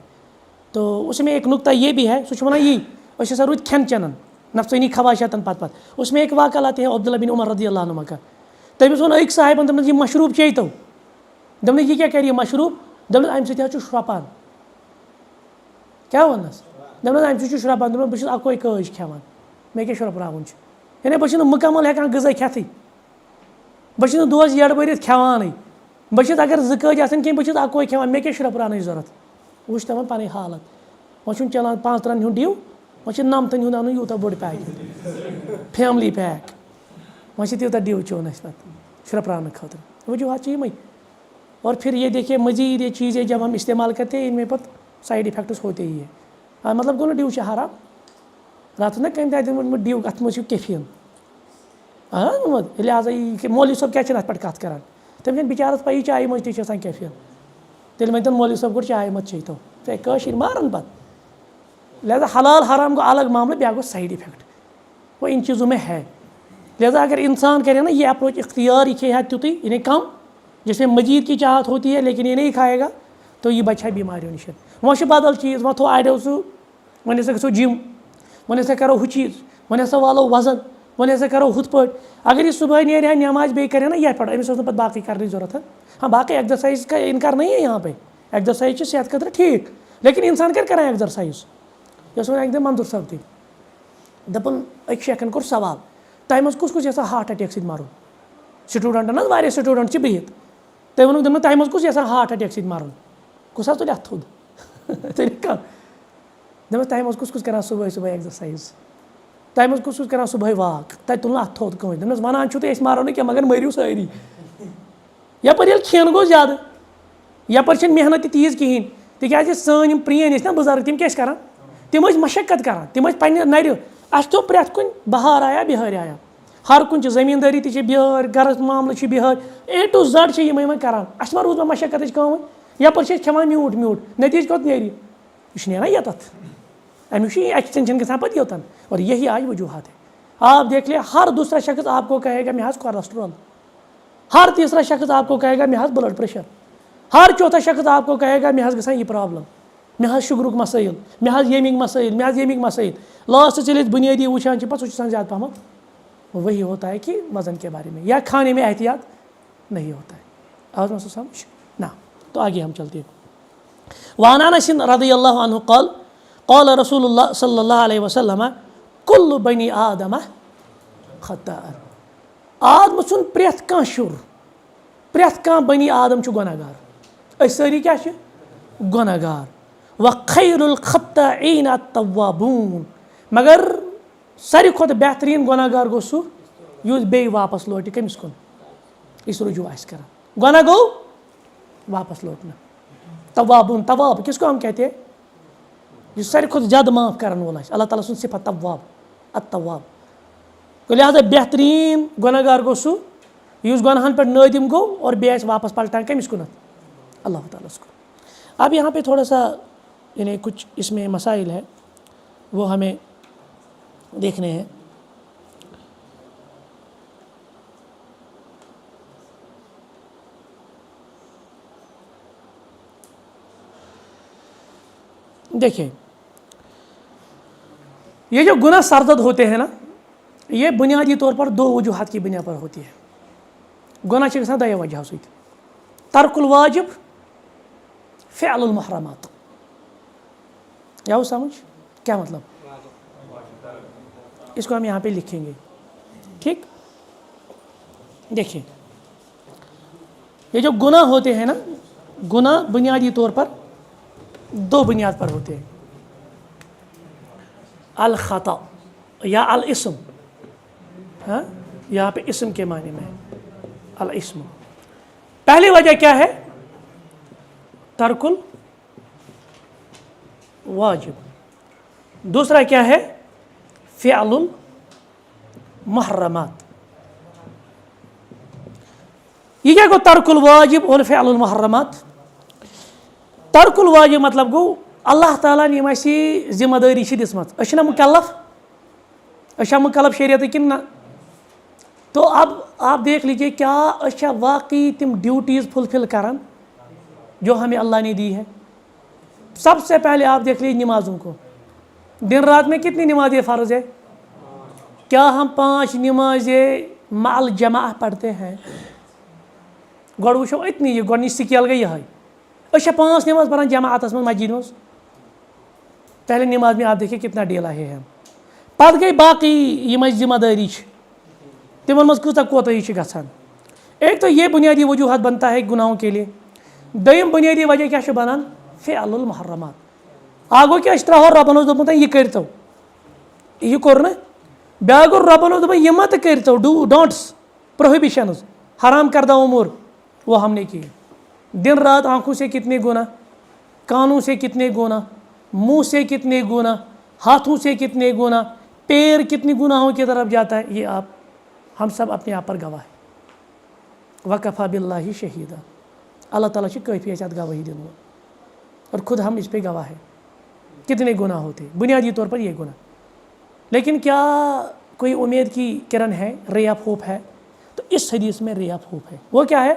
S1: تو اس میں ایک نقطہ یہ بھی ہے سُہ چھُ وَنان یی أسۍ ہسا روٗدۍ کھٮ۪ن چٮ۪نَن نفسٲنی خواہشاتَن پَتہٕ اس میں ایک واقعہ لاتے ہیں عبداللہ بن عمر رضی اللہ عنہما کا تٔمِس ووٚن أکۍ صاحبن دوٚپنَس یہِ مشروٗب چیٚیتو دوٚپنَس یہِ کیٛاہ کَرِ یہِ مشروٗب دوٚپنَس اَمہِ سۭتۍ حظ چھُ شرٛوپان کیٛاہ ووٚننَس دوٚپنَس اَمہِ سۭتۍ چھُ شرٛوپان دوٚپنَس بہٕ چھُس اَکوے کٲج کھٮ۪وان مےٚ کیٛاہ شرٛوپراوُن چھُ یعنی بہٕ چھُس نہٕ مُکمل ہٮ۪کان غذا کھٮ۪تھٕے بہٕ چھُس نہٕ دۄہَس یٔڈ بٔرِتھ کھٮ۪وانٕے بہٕ چھُس اگر 2 کٲج آسان کینٛہہ بہٕ چھُس اَکوے کھٮ۪وان مےٚ کیٛاہ شرٛوپراونٕچ ضوٚرَتھ وٕچھ تِمَن پَنٕنۍ حالت وۄنۍ چھُنہٕ چلان 5 ہُنٛد ڈِو وۄنۍ چھِ 9 ہُنٛد اَنُن یوٗتاہ بوٚڑ پیک فیملی پیک وۄنۍ چھِ تیوٗتاہ ڈِو چیوٚن اَسہِ پَتہٕ شرٛوپراونہٕ خٲطرٕ وجوٗہات چھِ یِمَے اور پھر یہ دیکھیے مزید یہ چیزیں جب ہم استعمال کرتے ہیں ان میں پتہ سائڈ افیکٹس ہوتے ہی ہیں مطلب گوٚو نہٕ ڈِو چھِ حرام رات نا کم دن ڈیو ات مجھ کیفین لہٰذا یہ مولوی صٲب کیا ات پہ کت کران تم بچارس پی چائے مجھ تھی کیفین تیل ون مولوی صٲب گوڑ چائے مت چیتو ژے مارن پتہ لہٰذا حلال حرام گو الگ معاملہ بیاکھ گو سائڈ افیکٹ وہ ان چیزوں میں ہے لہٰذا اگر انسان کرے نا یہ اپروچ اختیار یہ کھے تیتھی انہیں کم جس میں مزید کی چاہت ہوتی ہے لیکن یہ نہیں کھائے گا تو یہ بچہ بیماریوں نش وہ بدل چیز وہ تھو اڑو سہ ون ہسا گھو جم ون ہسا کرو ہُہ چیز ون ہسا والو وزن ون ہسا کرو ہُتھ پٲٹھۍ اگر یہ صبح نیرِ ہا نماز بیٚیہِ کرے نا یہ پڑھ أمِس اوس نہٕ پتہٕ باقٕے کرنٕچ ضروٗرت ہاں باقی ایگزرسائز کا انکار نہیں ہے یہاں پہ ایگزرسائز چھِ صحت خٲطرٕ ٹھیٖک لیکن انسان کر کران ایگزرسائز یۄس وۄنۍ اکہِ دۄہ منظور صٲب تہِ دپان أکۍ شیخن کوٚر سوال تۄہہِ منٛز کُس کُس یژھان ہارٹ اٹیک سۭتۍ مرُن سٹوٗڈنٹن حظ واریاہ سٹوٗڈنٹ چھِ بِہِتھ تُہۍ ؤنِو دوٚپمو تۄہہِ منٛز کُس یژھان ہارٹ اٹیک سۭتۍ مرُن کُس حظ تُلہِ اَتھٕ تھوٚد تُلہِ کانٛہہ دوٚپمَس تۄہہِ منٛز کُس کُس کران صُبحٲے صُبحٲے ایگزرسائز تۄہہِ منٛز کُس کُس کران صُبحٲے واک تَتہِ تُل نہٕ اَتھٕ تھوٚد کٕہٕنۍ دوٚپمَس وَنان چھُو تُہۍ أسۍ مارو نہٕ کینٛہہ مگر مٔرِو سٲری یپٲرۍ ییٚلہِ کھٮ۪ن گوٚو زیادٕ یپٲرۍ چھِنہٕ محنت تہِ تیٖژ کِہیٖنۍ تِکیٛازِ سٲنۍ یِم پرٛٲنۍ ٲسۍ نا بُزرگ تِم کیٛاہ ٲسۍ کران تِم ٲسۍ مشقت کران تِم ٲسۍ پنٛنہِ نرِ اَسہِ تو پرٛٮ۪تھ کُنہِ بہار آیا بِہٲرۍ آیا ہر کُنہِ چھِ زٔمیٖندٲری تہِ چھِ بِہٲرۍ گرس معاملہٕ چھِ بِہٲرۍ اے ٹُو زڈ چھِ یِمے وۄنۍ کران اَسہِ ما روٗز وۄنۍ مشقتٕچ کٲم وۄنۍ یپٲرۍ چھِ أسۍ کھٮ۪وان میوٗٹھ میوٗٹھ نٔتیٖجہٕ کوٚت نیرِ یہِ چھُ نیران ییٚتَتھ امیُک چھُ یہِ ایکسٹینشن گژھان پتہٕ یوٚتن اور یہی آج وجوہات ہے آپ دیکھ لیں ہر دوسرا شخص آپ کو کہے گا میں حظ کولیسٹرول ہر تیسرا شخص آپ کو کہے گا میں حظ بلڈ پریشر ہر چوتھا شخص آپ کو کہے گا میں حظ گژھان یہ پرابلم میں حظ شُگرُک مسائل میں حظ ییٚمِکۍ مسائل میں حظ ییٚمِکۍ مسائل لاسٹس ییٚلہِ أسۍ بُنیٲدی وٕچھان چھِ پتہٕ سُہ چھُ آسان زیادٕ پہمتھ وہی ہوتا ہے کہ وزن کے بارے میں یا کھانے میں احتیاط نہیں ہوتا ہے آج میں سمجھ نہ تو آگے ہم چلتے ہیں وعن انس رضی اللہ عنہ قال قال رسول اللہ صلی اللہ علیہ وسلم کل بنی آدم خطاء آدم سُنٛد پرٛٮ۪تھ کانٛہہ شُر پرٛٮ۪تھ کانٛہہ بنی آدم چھُ گۄناہ گار أسۍ سٲری کیٛاہ چھِ گۄناہ گار وخیر الخطائین التوابون مگر ساروی کھۄتہٕ بہتریٖن گۄناہ گار گوٚو سُہ یُس بیٚیہِ واپس لوٹہِ کٔمِس کُن یُس رجوع آسہِ کران گۄناہ گوٚو واپس لوٹنہٕ توابون تواب کس کو ہم کہتے ہیں یُس ساروی کھۄتہٕ زیادٕ معاف کرن وول آسہِ اللہ تعالیٰ سُنٛد صفت تواب التواب گوٚو لہٰذا بہتریٖن گۄناہ گار گوٚو سُہ یُس گۄناہن پٮ۪ٹھ نٲدِم گوٚو اور بیٚیہِ آسہِ واپس پلٹان کٔمِس کُنتھ اللہ تعالیٰ کو اب یہاں پہ تھوڑا سا یعنی کچھ اس میں مسائل ہے وہ ہمیں دیکھنے ہیں دیکھیں یہ جو گناہ سرزد ہوتے ہیں نا یہ بنیادی طور پر دو وجوہات کی بنا پر ہوتی ہے گناہ چھِ گژھان دۄیو وجہو سۭتۍ ترک الواجب فعل المحرمات یا وہ سمجھ کیا مطلب اس کو ہم یہاں پہ لکھیں گے ٹھیک دیکھیں یہ جو گناہ ہوتے ہیں نا گناہ بنیادی طور پر دو بنیاد پر ہوتے ہیں الخطا یا الاسم ہاں یہاں پہ اسم کے معنی میں الاسم پہلی وجہ کیا ہے ترک الواجب دوسرا کیا ہے فعل المحرمات یہ کیا گو ترک الواجب اور فعل المحرمات ترک الواجب مطلب گو اللہ تعالیٰ نے اسی ذمہ داری دِژمٕژ أسۍ چھِنا مکلف أسۍ چھا مکلف شریعت کِنہٕ نہ تو اب آپ دیکھ لیجیے کیا أسۍ چھا واقعی تم ڈیوٹیز فلفل کران جو ہمیں اللہ نے دی ہے سب سے پہلے آپ دیکھ لیجیے نمازوں کو دن رات میں کتنی نمازیں فرض ہے کیا ہم 5 نمازیں مع الجماع پڑھتے ہیں گۄڈٕ وٕچھو أتنی یہِ گۄڈنِچ سکیل گٔے یِہٕے أسۍ چھا 5 نماز پڑھان جماعتس منٛز مسجد منٛز پہلے نماز میں آپ دیکھیے کتنا ڈھیلا ہے ہم پتہٕ گٔے باقی یِم اَسہِ ذمہ داری چھِ تِمن منٛز کۭژاہ کوتاہی چھِ گژھان ایک تو یہ بنیادی وجوہات بنتا ہے گناہوں کے لیے دوٚیِم بنیادی وجہ کیا چھُ بنان فعل المحرمات اکھ گوٚو کہِ أسۍ ترٛاوہو رۄبن اوس دوٚپمُت یہِ کٔرۍتو یہِ کوٚر نہٕ بیٛاکھ گوٚو رۄبن اوس دوٚپمُت یہِ مہ تہِ کٔرۍتو ڈوٗ ڈونٹٕس پروہِبِشنز حرام کردہ امور وہ ہم نے کیے دن رات آنکھوں سے کتنے گناہ کانوں سے کتنے گناہ منہ سے کتنے گناہ ہاتھوں سے کتنے گناہ پیر کتنی گناہوں کی طرف جاتا ہے، یہ آپ ہم سب اپنے آپ پر گواہ ہیں۔ وَكَفَى بِاللَّهِ شَهِيدًا، اللہ تعالیٰ سے کافی ہے اتھ گواہی دن اور خود ہم اس پہ گواہ ہیں کتنے گناہ ہوتے بنیادی طور پر یہ گناہ۔ لیکن کیا کوئی امید کی کرن ہے، رے آف ہوپ ہے؟ تو اس حدیث میں رے آف ہوپ ہے۔ وہ کیا ہے؟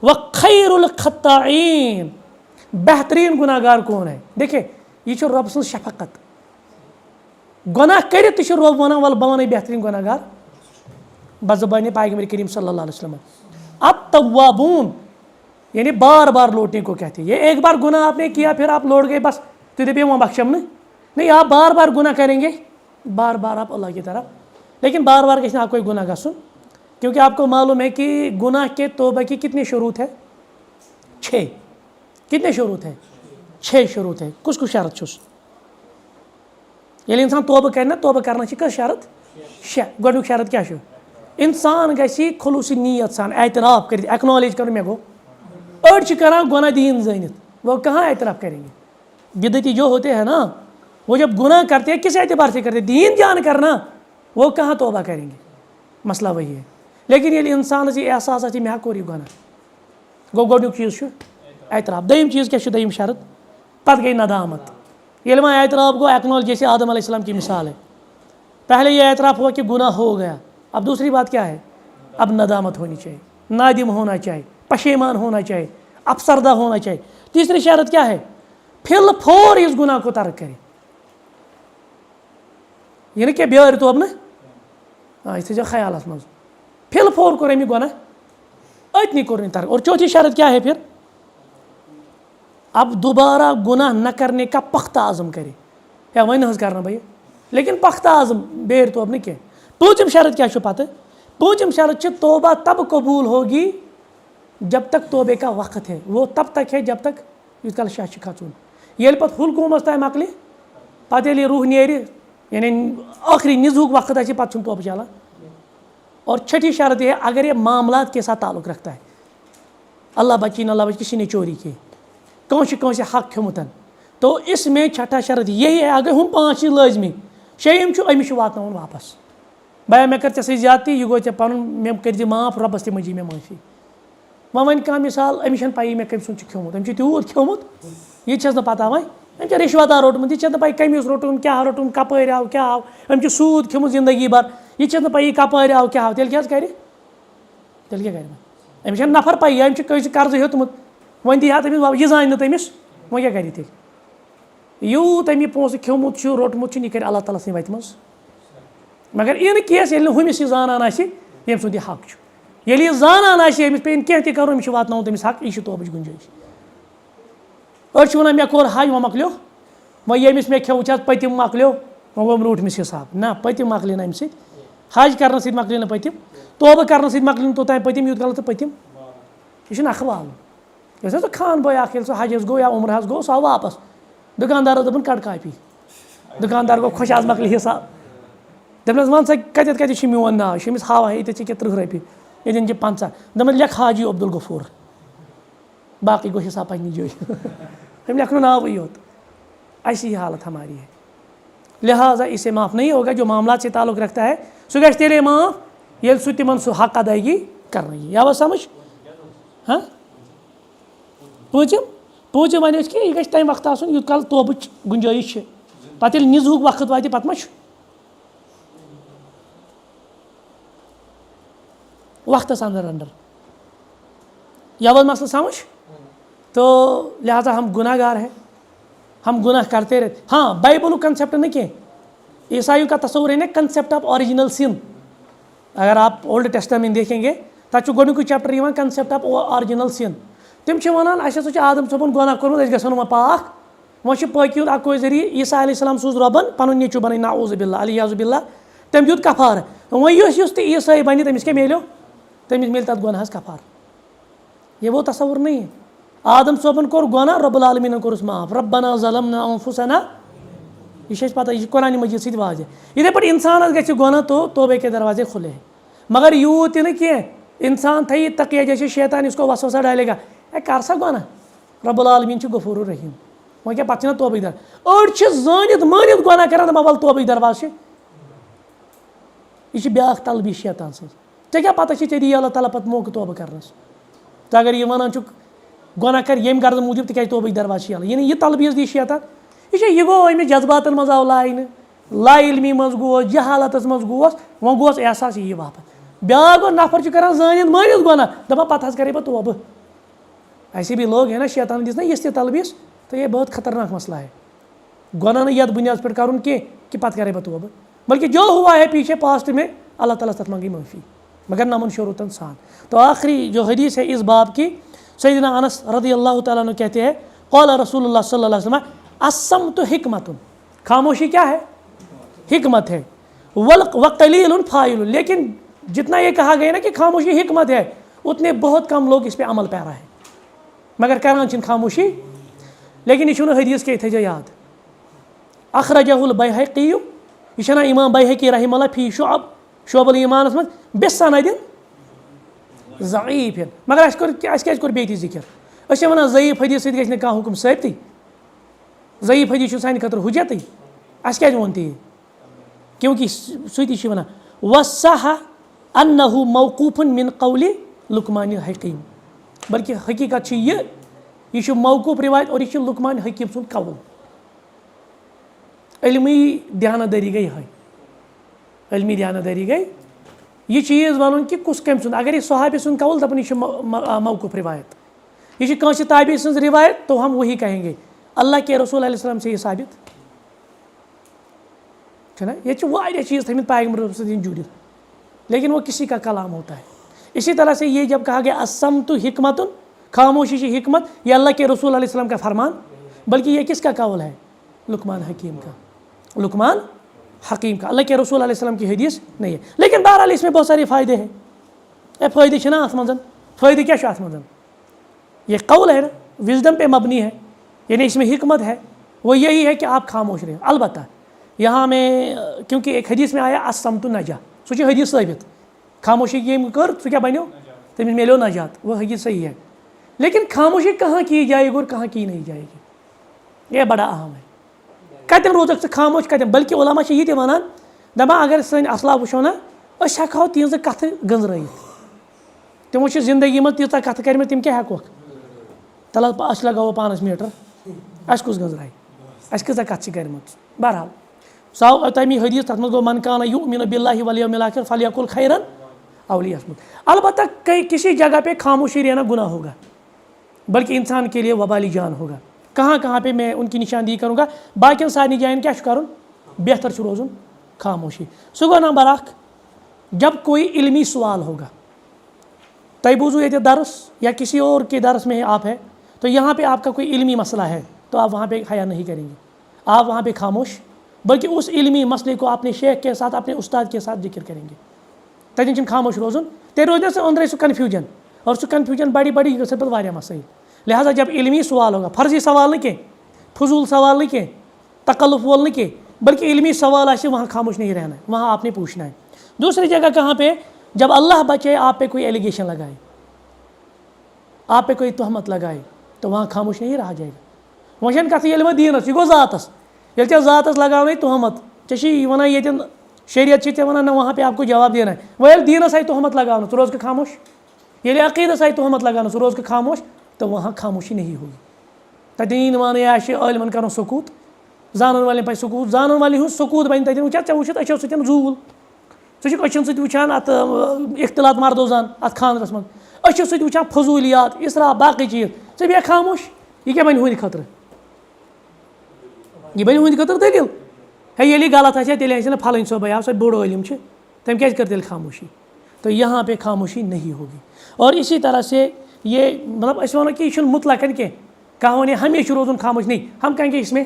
S1: وَخَيْرُ الْخَطَّائِينَ، بہترین گناہ گار کون ہے؟ دیکھیں یہ چھو رب سن شفقت، گناہ کرت تہ رب ونان ول بہ ونے بہترین گناہ گار بزبان پیغمبر کریم صلی اللہ علیہ وسلم۔ التوابون یعنی بار بار لوٹنے کو کہتے ہیں۔ یہ ایک بار گناہ آپ نے کیا پھر آپ لوٹ گئے بس تو دے وہاں بخشم نہیں، آپ بار بار گناہ کریں گے، بار بار آپ اللہ کی طرف، لیکن بار بار گھنا آپ کوئی گناہ گھن، کیونکہ آپ کو معلوم ہے کہ گناہ کے توبہ کی کتنی شروط ہے؟ 6۔ کتنے شروط ہے؟ 6 شروط ہے۔ کس شرط چھس ییٚلہِ انسان توبہ کرنا، توبہ کرنا کس شرط؟ 6۔ گۄڈنیُک شرط کیا چھُ؟ انسان گژھِ خلوصی نیت سان اعتراف کرت، ایکنالج کرو مے گو أڑ چھِ کران گناہ دین زٲنِتھ، وہ کہاں اعتراف کریں گے؟ بدعتی جو ہوتے ہیں نا وہ جب گناہ کرتے ہیں کس اعتبار سے کرتے ہیں؟ دین جان کرنا، وہ کہاں توبہ کریں گے؟ مسئلہ وہی ہے۔ لیکن ییٚلہِ انسانس یہ احساس آسہِ مےٚ کوٚر یہِ گناہ، گوٚو گۄڈنیُک چیٖز چھُ اعتراف۔ دوٚیِم چیٖز کیٛاہ چھُ؟ دوٚیِم شرط پتہٕ گٔے ندامت۔ ییٚلہِ وۄنۍ اعتراف گو، ایکنالج جیسے آدم علیہ السلام کی مثال ہے، پہلے یہ اعتراف ہوا کہ گناہ ہو گیا، اب دوسری بات کیا ہے؟ اب ندامت ہونی چاہیے، نادم ہونا چاہیے، پشیمان ہونا چاہیے، افسردہ ہونا چاہیے۔ تیسری شرط کیا ہے؟ پھر پھور اس گناہ کو ترک کرے، یعنی کہ بیٲرۍ توب نا، یہ تھٲیزیو خیالس منٛز، پھل پھور کوٚر أمۍ یہِ گۄناہ، أتنی کوٚر نہٕ ترک۔ اور چوتھی شرط کیا ہے پھر؟ اب دوبارہ گناہ نہ کرنے کا پختہ عزم کرے، یا وۄنۍ حظ کرنا بھائی، لیکن پختہ عزم بیٲرۍ توب نہٕ کینٛہہ۔ پوٗنٛژِم شرط کیا چھُ پتہٕ؟ پوٗنٛژِم شرط چھِ توبہ تب قبول ہوگی جب تک توبے کا وقت ہے، وہ تب تک ہے جب تک یوت کال شاہ چھِ کھژُن، ییٚلہِ پتہٕ حلقوٗمس تام مۄکلہِ، پتہٕ ییٚلہِ یہِ روح نیرِ، یعنی ٲخری نِظہُک وقت آسہِ پتہٕ چھُنہٕ توبہ چلان۔ اور چھٹی شرط یہ ہے اگر یہ معاملات کے ساتھ تعلق رکھتا ہے، اللہ بچی نہ اللہ بچی، کسی نے چوری کی، کون سے حق کھیومتن، تو اس میں چھٹا شرط یہی ہے اگر ہم 5 چیز لازمی، شیٚیِم چھُ أمِس چھُ واتناوُن واپس، بیا مےٚ کٔر ژےٚ سۭتۍ زیادتی، یہِ گوٚو ژےٚ پنُن، مےٚ کٔرۍ زِ معاف، رۄبس تہِ منٛگی مےٚ معٲفی۔ وۄنۍ وَنہِ کانٛہہ مثال أمِس چھَنہٕ پَیی مےٚ کٔمۍ سُنٛد چھُ کھیوٚمُت، أمۍ چھُ تیوٗت کھیوٚمُت یہِ تہِ چھَس نہٕ پَتہ وۄنۍ، أمۍ چھِ رِشوَتا روٚٹمُت، یہِ چھَس نہٕ پَیی کٔمِس روٚٹُن، کیٛاہ روٚٹُن، کَپٲرۍ آو، کیٛاہ آو، أمۍ چھُ سوٗد کھیوٚمُت زندگی بھر، یہِ چھَس نہٕ پَیی کَپٲرۍ آو کیٛاہ آو، تیٚلہِ کیٛاہ حظ کَرِ؟ تیٚلہِ کیٛاہ کَرِ وۄنۍ؟ أمِس چھَنہٕ نفر پَیی، أمۍ چھُ کٲنٛسہِ قرضہٕ ہیوٚتمُت، وۄنۍ دی ہا تٔمِس، یہِ زانہِ نہٕ تٔمِس، وۄنۍ کیٛاہ کَرِ تیٚلہِ؟ یوٗت أمۍ یہِ پونٛسہٕ کھیوٚمُت چھُ، روٚٹمُت چھُ، یہِ کَرِ اللہ تعالیٰ سٕنٛدِ وَتہِ منٛز، مگر اِن کیس ییٚلہِ نہٕ ہُمِس یہِ زانان آسہِ ییٚمہِ سُنٛد یہِ حق چھُ، ییٚلہِ یہِ زانان آسہِ أمِس پیٚیِن کینٛہہ تہِ کَرُن، أمِس چھُ واتناوُن تٔمِس حق، یہِ چھِ توبٕچ گُنجٲیِش۔ أڑۍ چھِ وَنان مےٚ کوٚر حج وۄنۍ مۄکلیو، وۄنۍ ییٚمِس مےٚ کھیوٚو چھِ پٔتِم مۄکلیو، وۄنۍ گوٚو روٗٹھمِس حِساب، نہ پٔتِم مۄکلہِ نہٕ اَمہِ سۭتۍ، حج کرنہٕ سۭتۍ مۄکلہِ نہٕ پٔتِم، توبہٕ کرنہٕ سۭتۍ مۄکلہِ نہٕ توٚتام پٔتِم یوٗت کال تہٕ پٔتِم، یہِ چھُ نکھٕ والُن۔ یۄس حظ خان بٲے اکھ ییٚلہِ سُہ حجس گوٚو یا عمرہس گوٚو، سُہ آو واپس، دُکاندارس دوٚپُن کڑ کاپی، دُکاندار گوٚو خۄش، آز مۄکلہِ حِساب، دوٚپنس وَن سا کَتٮ۪تھ چھُ میون ناو، یہِ چھُ أمِس ہاوان، ییٚتٮ۪تھ چھِ 30 رۄپیہِ، ییٚتٮ۪ن چھِ 50، دوٚپمس لیکھ حاجی عبدالغفور، باقٕے گوٚو حِساب پنٛنہِ جایہِ، أمۍ لیکھنو ناوٕے یوت۔ ایسی حالت ہماری ہے، لہٰذا اسے معاف نہیں ہوگا، جو معاملات سے تعلق رکھتا ہے سُہ گژھِ تیٚلے معاف ییٚلہِ سُہ تِمن سُہ حق ادٲیگی کرنہٕ یی۔ آوا سمجھ؟ ہاں، پوٗنٛژِم وَنہِ أسۍ کہِ یہِ گژھِ تَمہِ وقتہٕ آسُن یوٗت کال توبٕچ گُنجٲیِش چھِ، پتہٕ ییٚلہِ نِظہُک وقت واتہِ پتہٕ ما چھُ وقتس اندر یا وہ مسئلہ سمجھ؟ تو لہٰذا ہم گناہ گار ہیں، ہم گناہ کرتے رہتے۔ ہاں بائبل کنسیپٹ نہیں کہ عیسائیوں کا تصور ہے نا کنسیپٹ آف اوریجنل سن، اگر آپ اولڈ ٹیسٹامنٹ دیکھیں گے تَتھ چھُ گۄڈنیُکُے چیپٹر یِوان کنسیپٹ آف اوریجنل سن، تِم چھِ وَنان اَسہِ ہسا چھُ آدم صٲبُن گۄناہ کوٚرمُت، أسۍ گژھو نہٕ وۄنۍ پاک، وۄنۍ چھُ پٲکی ہُنٛد اکوے ذٔریعہٕ، عیسیٰ علیہ السلام سوٗز رۄبن پنُن نیٚچوٗ بنٲوِن نعوذ باللہ علیاذ باللہ، تٔمۍ دیُت کفارٕ، وۄنۍ یُس تہِ عیسٲے بنہِ تٔمِس کیٛاہ میلیو؟ تٔمِس میلہِ تَتھ گۄناہس کفار۔ یہ وہ تصور نہیں ہے، آدم صٲبن کوٚر گۄناہ، رۄب العالمیٖنن کوٚرُس معاف، ربنا ظلمنا انفسنا، یہ چھِ اَسہِ پتہ، یہِ چھِ قرآنِ مجیٖد سۭتۍ واضح۔ یِتھَے پٲٹھۍ اِنسانس گژھِ گۄناہ تو توبے کے دروازے کھُلے ہیں، مگر یوٗت تہِ نہٕ کینٛہہ، انسان تھایہِ تقیہ جیسے شیطان اس کو وسوسہ ڈالے گا، اے کر سا گۄناہ، رب العالمیٖن چھُ غفور الرحیٖم، وۄنۍ کیٛاہ پتہٕ چھِنہ توبٕکۍ در، أڑۍ چھِ زٲنِتھ مٲنِتھ گۄناہ کران، دپان ول توبٕکۍ درواز چھِ، یہ بیاکھ تلبیس شیطان سٕنٛز ژےٚ کیٛاہ پتہ چھِ ژےٚ دی اللہ تعالیٰ پتہٕ موقعہٕ توبہٕ کرنس ژٕ اگر یہِ وَنان چھُکھ گۄناہ کر ییٚمہِ غرضہٕ موٗجوٗب تِکیٛازِ توبٕکۍ دروازٕ چھِ یَلہٕ یعنی یہِ تلبیٖس دی شیطان یہِ گوٚو أمِس جذباتن منٛز آو لاینہٕ لا علمی منٛز گوس جہالتس منٛز گوس وۄنۍ گوس احساس یی واپس بیٛاکھ گوٚو نفر چھُ کران زٲنِتھ مٲنِتھ گۄناہ دپان پتہٕ حظ کرے بہٕ توبہٕ ایسے بھی لوگ ہیں نا شیطان دِژ نا یِژھ تہِ تلبیٖس تو یہ بہت خطرناک مسئلہ ہے گۄناہ نہٕ یتھ بُنیادس پٮ۪ٹھ کرُن کینٛہہ کہ پتہٕ کرے بہٕ توبہٕ بلکہ جو ہوا ہے پیچھے پاسٹ میں اللہ تعالیٰ تتھ منگی معافی مگر نمن شروطن سان تو آخری جو حدیث ہے اس باب کی سیدنا انس رضی اللہ تعالیٰ عنہ کہتے ہیں قال رسول اللہ صلی اللہ علیہ وسلم الصمت حکمت خاموشی کیا ہے حکمت ہے وقلیل فاعل لیکن جتنا یہ کہا گیا نا کہ خاموشی حکمت ہے اتنے بہت کم لوگ اس پہ عمل پیرا ہے مگر کران چھن خاموشی لیکن یہ چھُنہٕ حدیث کے تھٲیزیو یاد اخرجہ البیہقی یہ چھنا امام بیہقی رحمہ اللہ فی شعب الایمانس من بسند ضعیف مگر اَسہِ کیٛازِ کوٚر بیٚیہِ تہِ ذکر أسۍ چھِ وَنان ضعیف حدیث سۭتۍ گژھِ نہٕ کانٛہہ حُکم ثٲبتٕے ضعیف حدیث چھُ سانہِ خٲطرٕ حُجتٕے اَسہِ کیٛازِ ووٚن تہِ یہِ کیونکہ سُہ تہِ چھُ وَنان وصح انہ موقوف من قول لقمان الحکیم بلکہ حقیقت چھِ یہ چھُ موقوف روایت اور یہ چھُ لقمان حکیم سُنٛد قول علمی دیانتدٲری گٔے یِہٕے علمی دیانتدٲری گٔے یہ چیز ونُن کہ کُس کٔمۍ سُنٛد اگر یہ صحابی سُنٛد قول دپن یہ چھُ موقوف روایت یہ چھِ کٲنٛسہِ تابعی سٕنٛز روایت تو ہم وہی کہیں گے اللہ کے رسول علیہ السلام سے یہ ثابت چھُنہ ییٚتہِ چھِ واریاہ چیز تھٲیمٕتۍ پیغمبر سۭتۍ جُڑِتھ لیکن وہ کسی کا کلام ہوتا ہے اسی طرح سے یہ جب کہا گیا الصمت حکمت خاموشی کی حکمت یہ اللہ کے رسول علیہ السلام کا فرمان بلکہ یہ کس کا قول ہے لقمان حکیم کا لقمان حکیم کا اللہ کے رسول علیہ السلام کی حدیث نہیں ہے لیکن بہرحال اس میں بہت سارے فائدے ہیں فائدے چھِ نا اتھ منٛز فائدے کیا چھُ اتھ منٛز یہ قول ہے نا وزڈم پہ مبنی ہے یعنی اس میں حکمت ہے وہ یہی ہے کہ آپ خاموش رہیں البتہ یہاں میں کیونکہ ایک حدیث میں آیا الصمت نجا سُہ چھُ حدیث ثٲبت خاموشی ییٚمۍ کٔر سُہ کیٛاہ بنیو تٔمِس ملیو نجات وہ حدیث صحیح ہے لیکن خاموشی کہاں کی جائے گی اور کہاں کی نہیں جائے گی یہ بڑا اہم ہے کتٮ۪ن روزکھ ژٕ خاموش کتٮ۪ن بلکہ علما چھِ یہِ تہِ وَنان دپان اگر سٲنۍ اصلاح وٕچھو نا أسۍ ہٮ۪کہو تِہنٛزٕ کتھٕ گٔنٛزرٲیِتھ تِمو چھِ زندگی منٛز تیٖژاہ کتھٕ کَرِمَژٕ تِم کیٛاہ ہٮ۪کوکھ تلہٕ أسۍ لگاوو پانس میٖٹر اَسہِ کُس گٔنٛزرایہِ اَسہِ کۭژاہ کتھٕ چھِ کَرِمَژٕ بہرحال سُہ آو تَمی حدیث تتھ منٛز گوٚو من کان یؤمن باللہ والیوم الاخر فلیقل خیرن او لیصمت البتہ کسی جگہ پہ خاموشی رہنا گناہ ہوگا بلکہ انسان کے لیے وبالی جان ہوگا کہاں پہ میں ان کی نشاندہی کروں گا باقین سارنی جائن کیا کرن بہتر چھُ روزُن خاموشی سُہ گوٚو نمبر اکھ جب کوئی علمی سوال ہوگا تۄہہِ بوٗزوٗ ییٚتہِ درس یا کسی اور کے درس میں آپ ہے تو یہاں پہ آپ کا کوئی علمی مسئلہ ہے تو آپ وہاں پہ حیا نہیں کریں گے آپ وہاں پہ خاموش بلکہ اس علمی مسئلے کو اپنے شیخ کے ساتھ اپنے استاد کے ساتھ ذکر کریں گے تتٮ۪ن چھُنہٕ خاموش روزُن تیٚلہِ روزِ نہٕ سُہ أنٛدرَے سُہ کنفیوٗجن اور سُہ کنفیوٗجن بڑی گژھِ پتہٕ واریاہ مسائل لہٰذا جب علمی سوال ہوگا فرضی سوال نہٕ کینٛہہ فضول سوال نہٕ کینٛہہ تکلف وول نہٕ کینٛہہ بلکہ علمی سوال آسہِ وہاں خاموش نہیں رہنا ہے وہاں آپ نے پوچھنا ہے دوسری جگہ کہاں پہ جب اللہ بچے آپ پہ کوئی ایلیگیشن لگائے آپ پہ کوئی تہمت لگائے تو وہاں خاموش نہیں رہا جائے گا وۄنۍ چھَنہٕ کَتھٕے ییٚلہِ وۄنۍ دیٖنَس یہِ گوٚو ذاتَس ییٚلہِ ژےٚ ذاتَس لگاونے تہمت ژےٚ چھی وَنان ییٚتٮ۪ن شریعت چھِ ژےٚ وَنان نہ وہاں پہ آپ کو جواب دینا ہے وۄنۍ ییٚلہِ دیٖنَس آیہِ تہمت لگاونہٕ ژٕ روزکھٕ خاموش ییٚلہِ عقیٖدَس آیہِ تہمت لگاونہٕ ژٕ روزکھٕ خاموش تو وہاں خاموشی نہیں ہوگی تتٮ۪ن یی نہٕ وَنٕنۍ آسہِ عٲلمَن کَرُن سکوٗت زانن والٮ۪ن پَزِ سکوٗت زانن والٮ۪ن ہُنٛد سکوٗت بَنہِ تتٮ۪ن وٕچھان ژےٚ وٕچھِتھ أچھو سۭتۍ زوٗل ژٕ چھُکھ أچھَن سۭتۍ وٕچھان اَتھ اختلاط مردو زان اَتھ خاندرَس منٛز أچھو سۭتۍ وٕچھان فضوٗلیات اِسراف باقٕے چیٖز ژٕ بیٚہہ خاموش یہِ کیٛاہ بَنہِ ہُہنٛدِ خٲطرٕ یہ بنہِ ہُہنٛدِ خٲطرٕ دٔلیٖل ہے ییٚلہِ یہِ غلط آسہِ ہا تیٚلہِ آسہِ نہٕ پھلٲنۍ صٲبے آو سۄ بوٚڑ عٲلِم چھِ تٔمۍ کیٛازِ کٔر تیٚلہِ خاموشی تو یہاں پہ خاموشی نہیں ہوگی اور اسی طرح سے یہ مطلب أسۍ وَنو کہ یہ چھُنہٕ مطلقاً کینٛہہ کہاں وَنہِ ہمیشہ روزُن خاموش نہیں ہم کہیں گے اس میں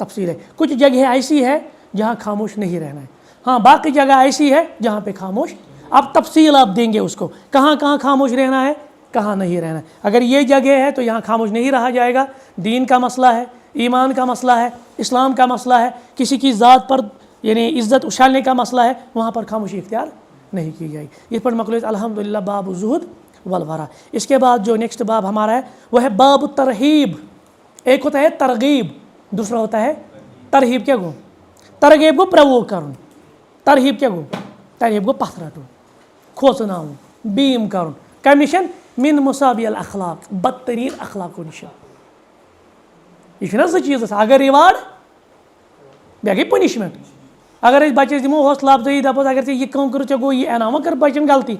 S1: تفصیل ہے کچھ جگہ ایسی ہے جہاں خاموش نہیں رہنا ہے ہاں باقی جگہ ایسی ہے جہاں پہ خاموش اب تفصیل آپ دیں گے اس کو کہاں کہاں خاموش رہنا ہے کہاں نہیں رہنا ہے اگر یہ جگہ ہے تو یہاں خاموش نہیں رہا جائے گا دین کا مسئلہ ہے ایمان کا مسئلہ ہے اسلام کا مسئلہ ہے کسی کی ذات پر یعنی عزت اچھالنے کا مسئلہ ہے وہاں پر خاموشی اختیار نہیں کی جائے گی اس پر مقلوط الحمدللہ باب الزہد والورع اس کے بعد جو نیکسٹ باب ہمارا ہے وہ ہے باب الترغیب ایک ہوتا ہے ترغیب دوسرا ہوتا ہے ترہیب کیا گو ترغیب کو پرووک کرن ترہیب کیا گو تعلیب گو پتھ رٹن کھوژناؤن بیم کرن کمشن من مصابی الاخلاق بدترین اخلاقو نشن یہ نا زٕ چیٖز اگر ریواڑ بیٚیہِ گٔے پنشمنٹ اگر أسۍ بچس دمو حوصلہ افزٲیی دپوس اگر ژےٚ یہِ کٲم کٔرٕتھ ژےٚ گوٚو یہِ انعام وۄنۍ کر بچن غلطی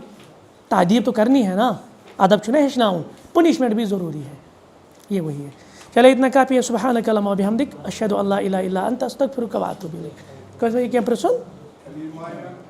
S1: تعدیب تو کرنی ہے نا ادب چھُ نا ہیٚچھناوُن پنشمنٹ بھی ضروری ہے یہ وہی ہے چلے اتنا کافی ہے سبحانک اللہم وبحمدک اشہد ان لا الہ الا انت استغفرک واتوب الیک کٲنٛسہِ ما یہِ کینٛہہ پرٕژھُن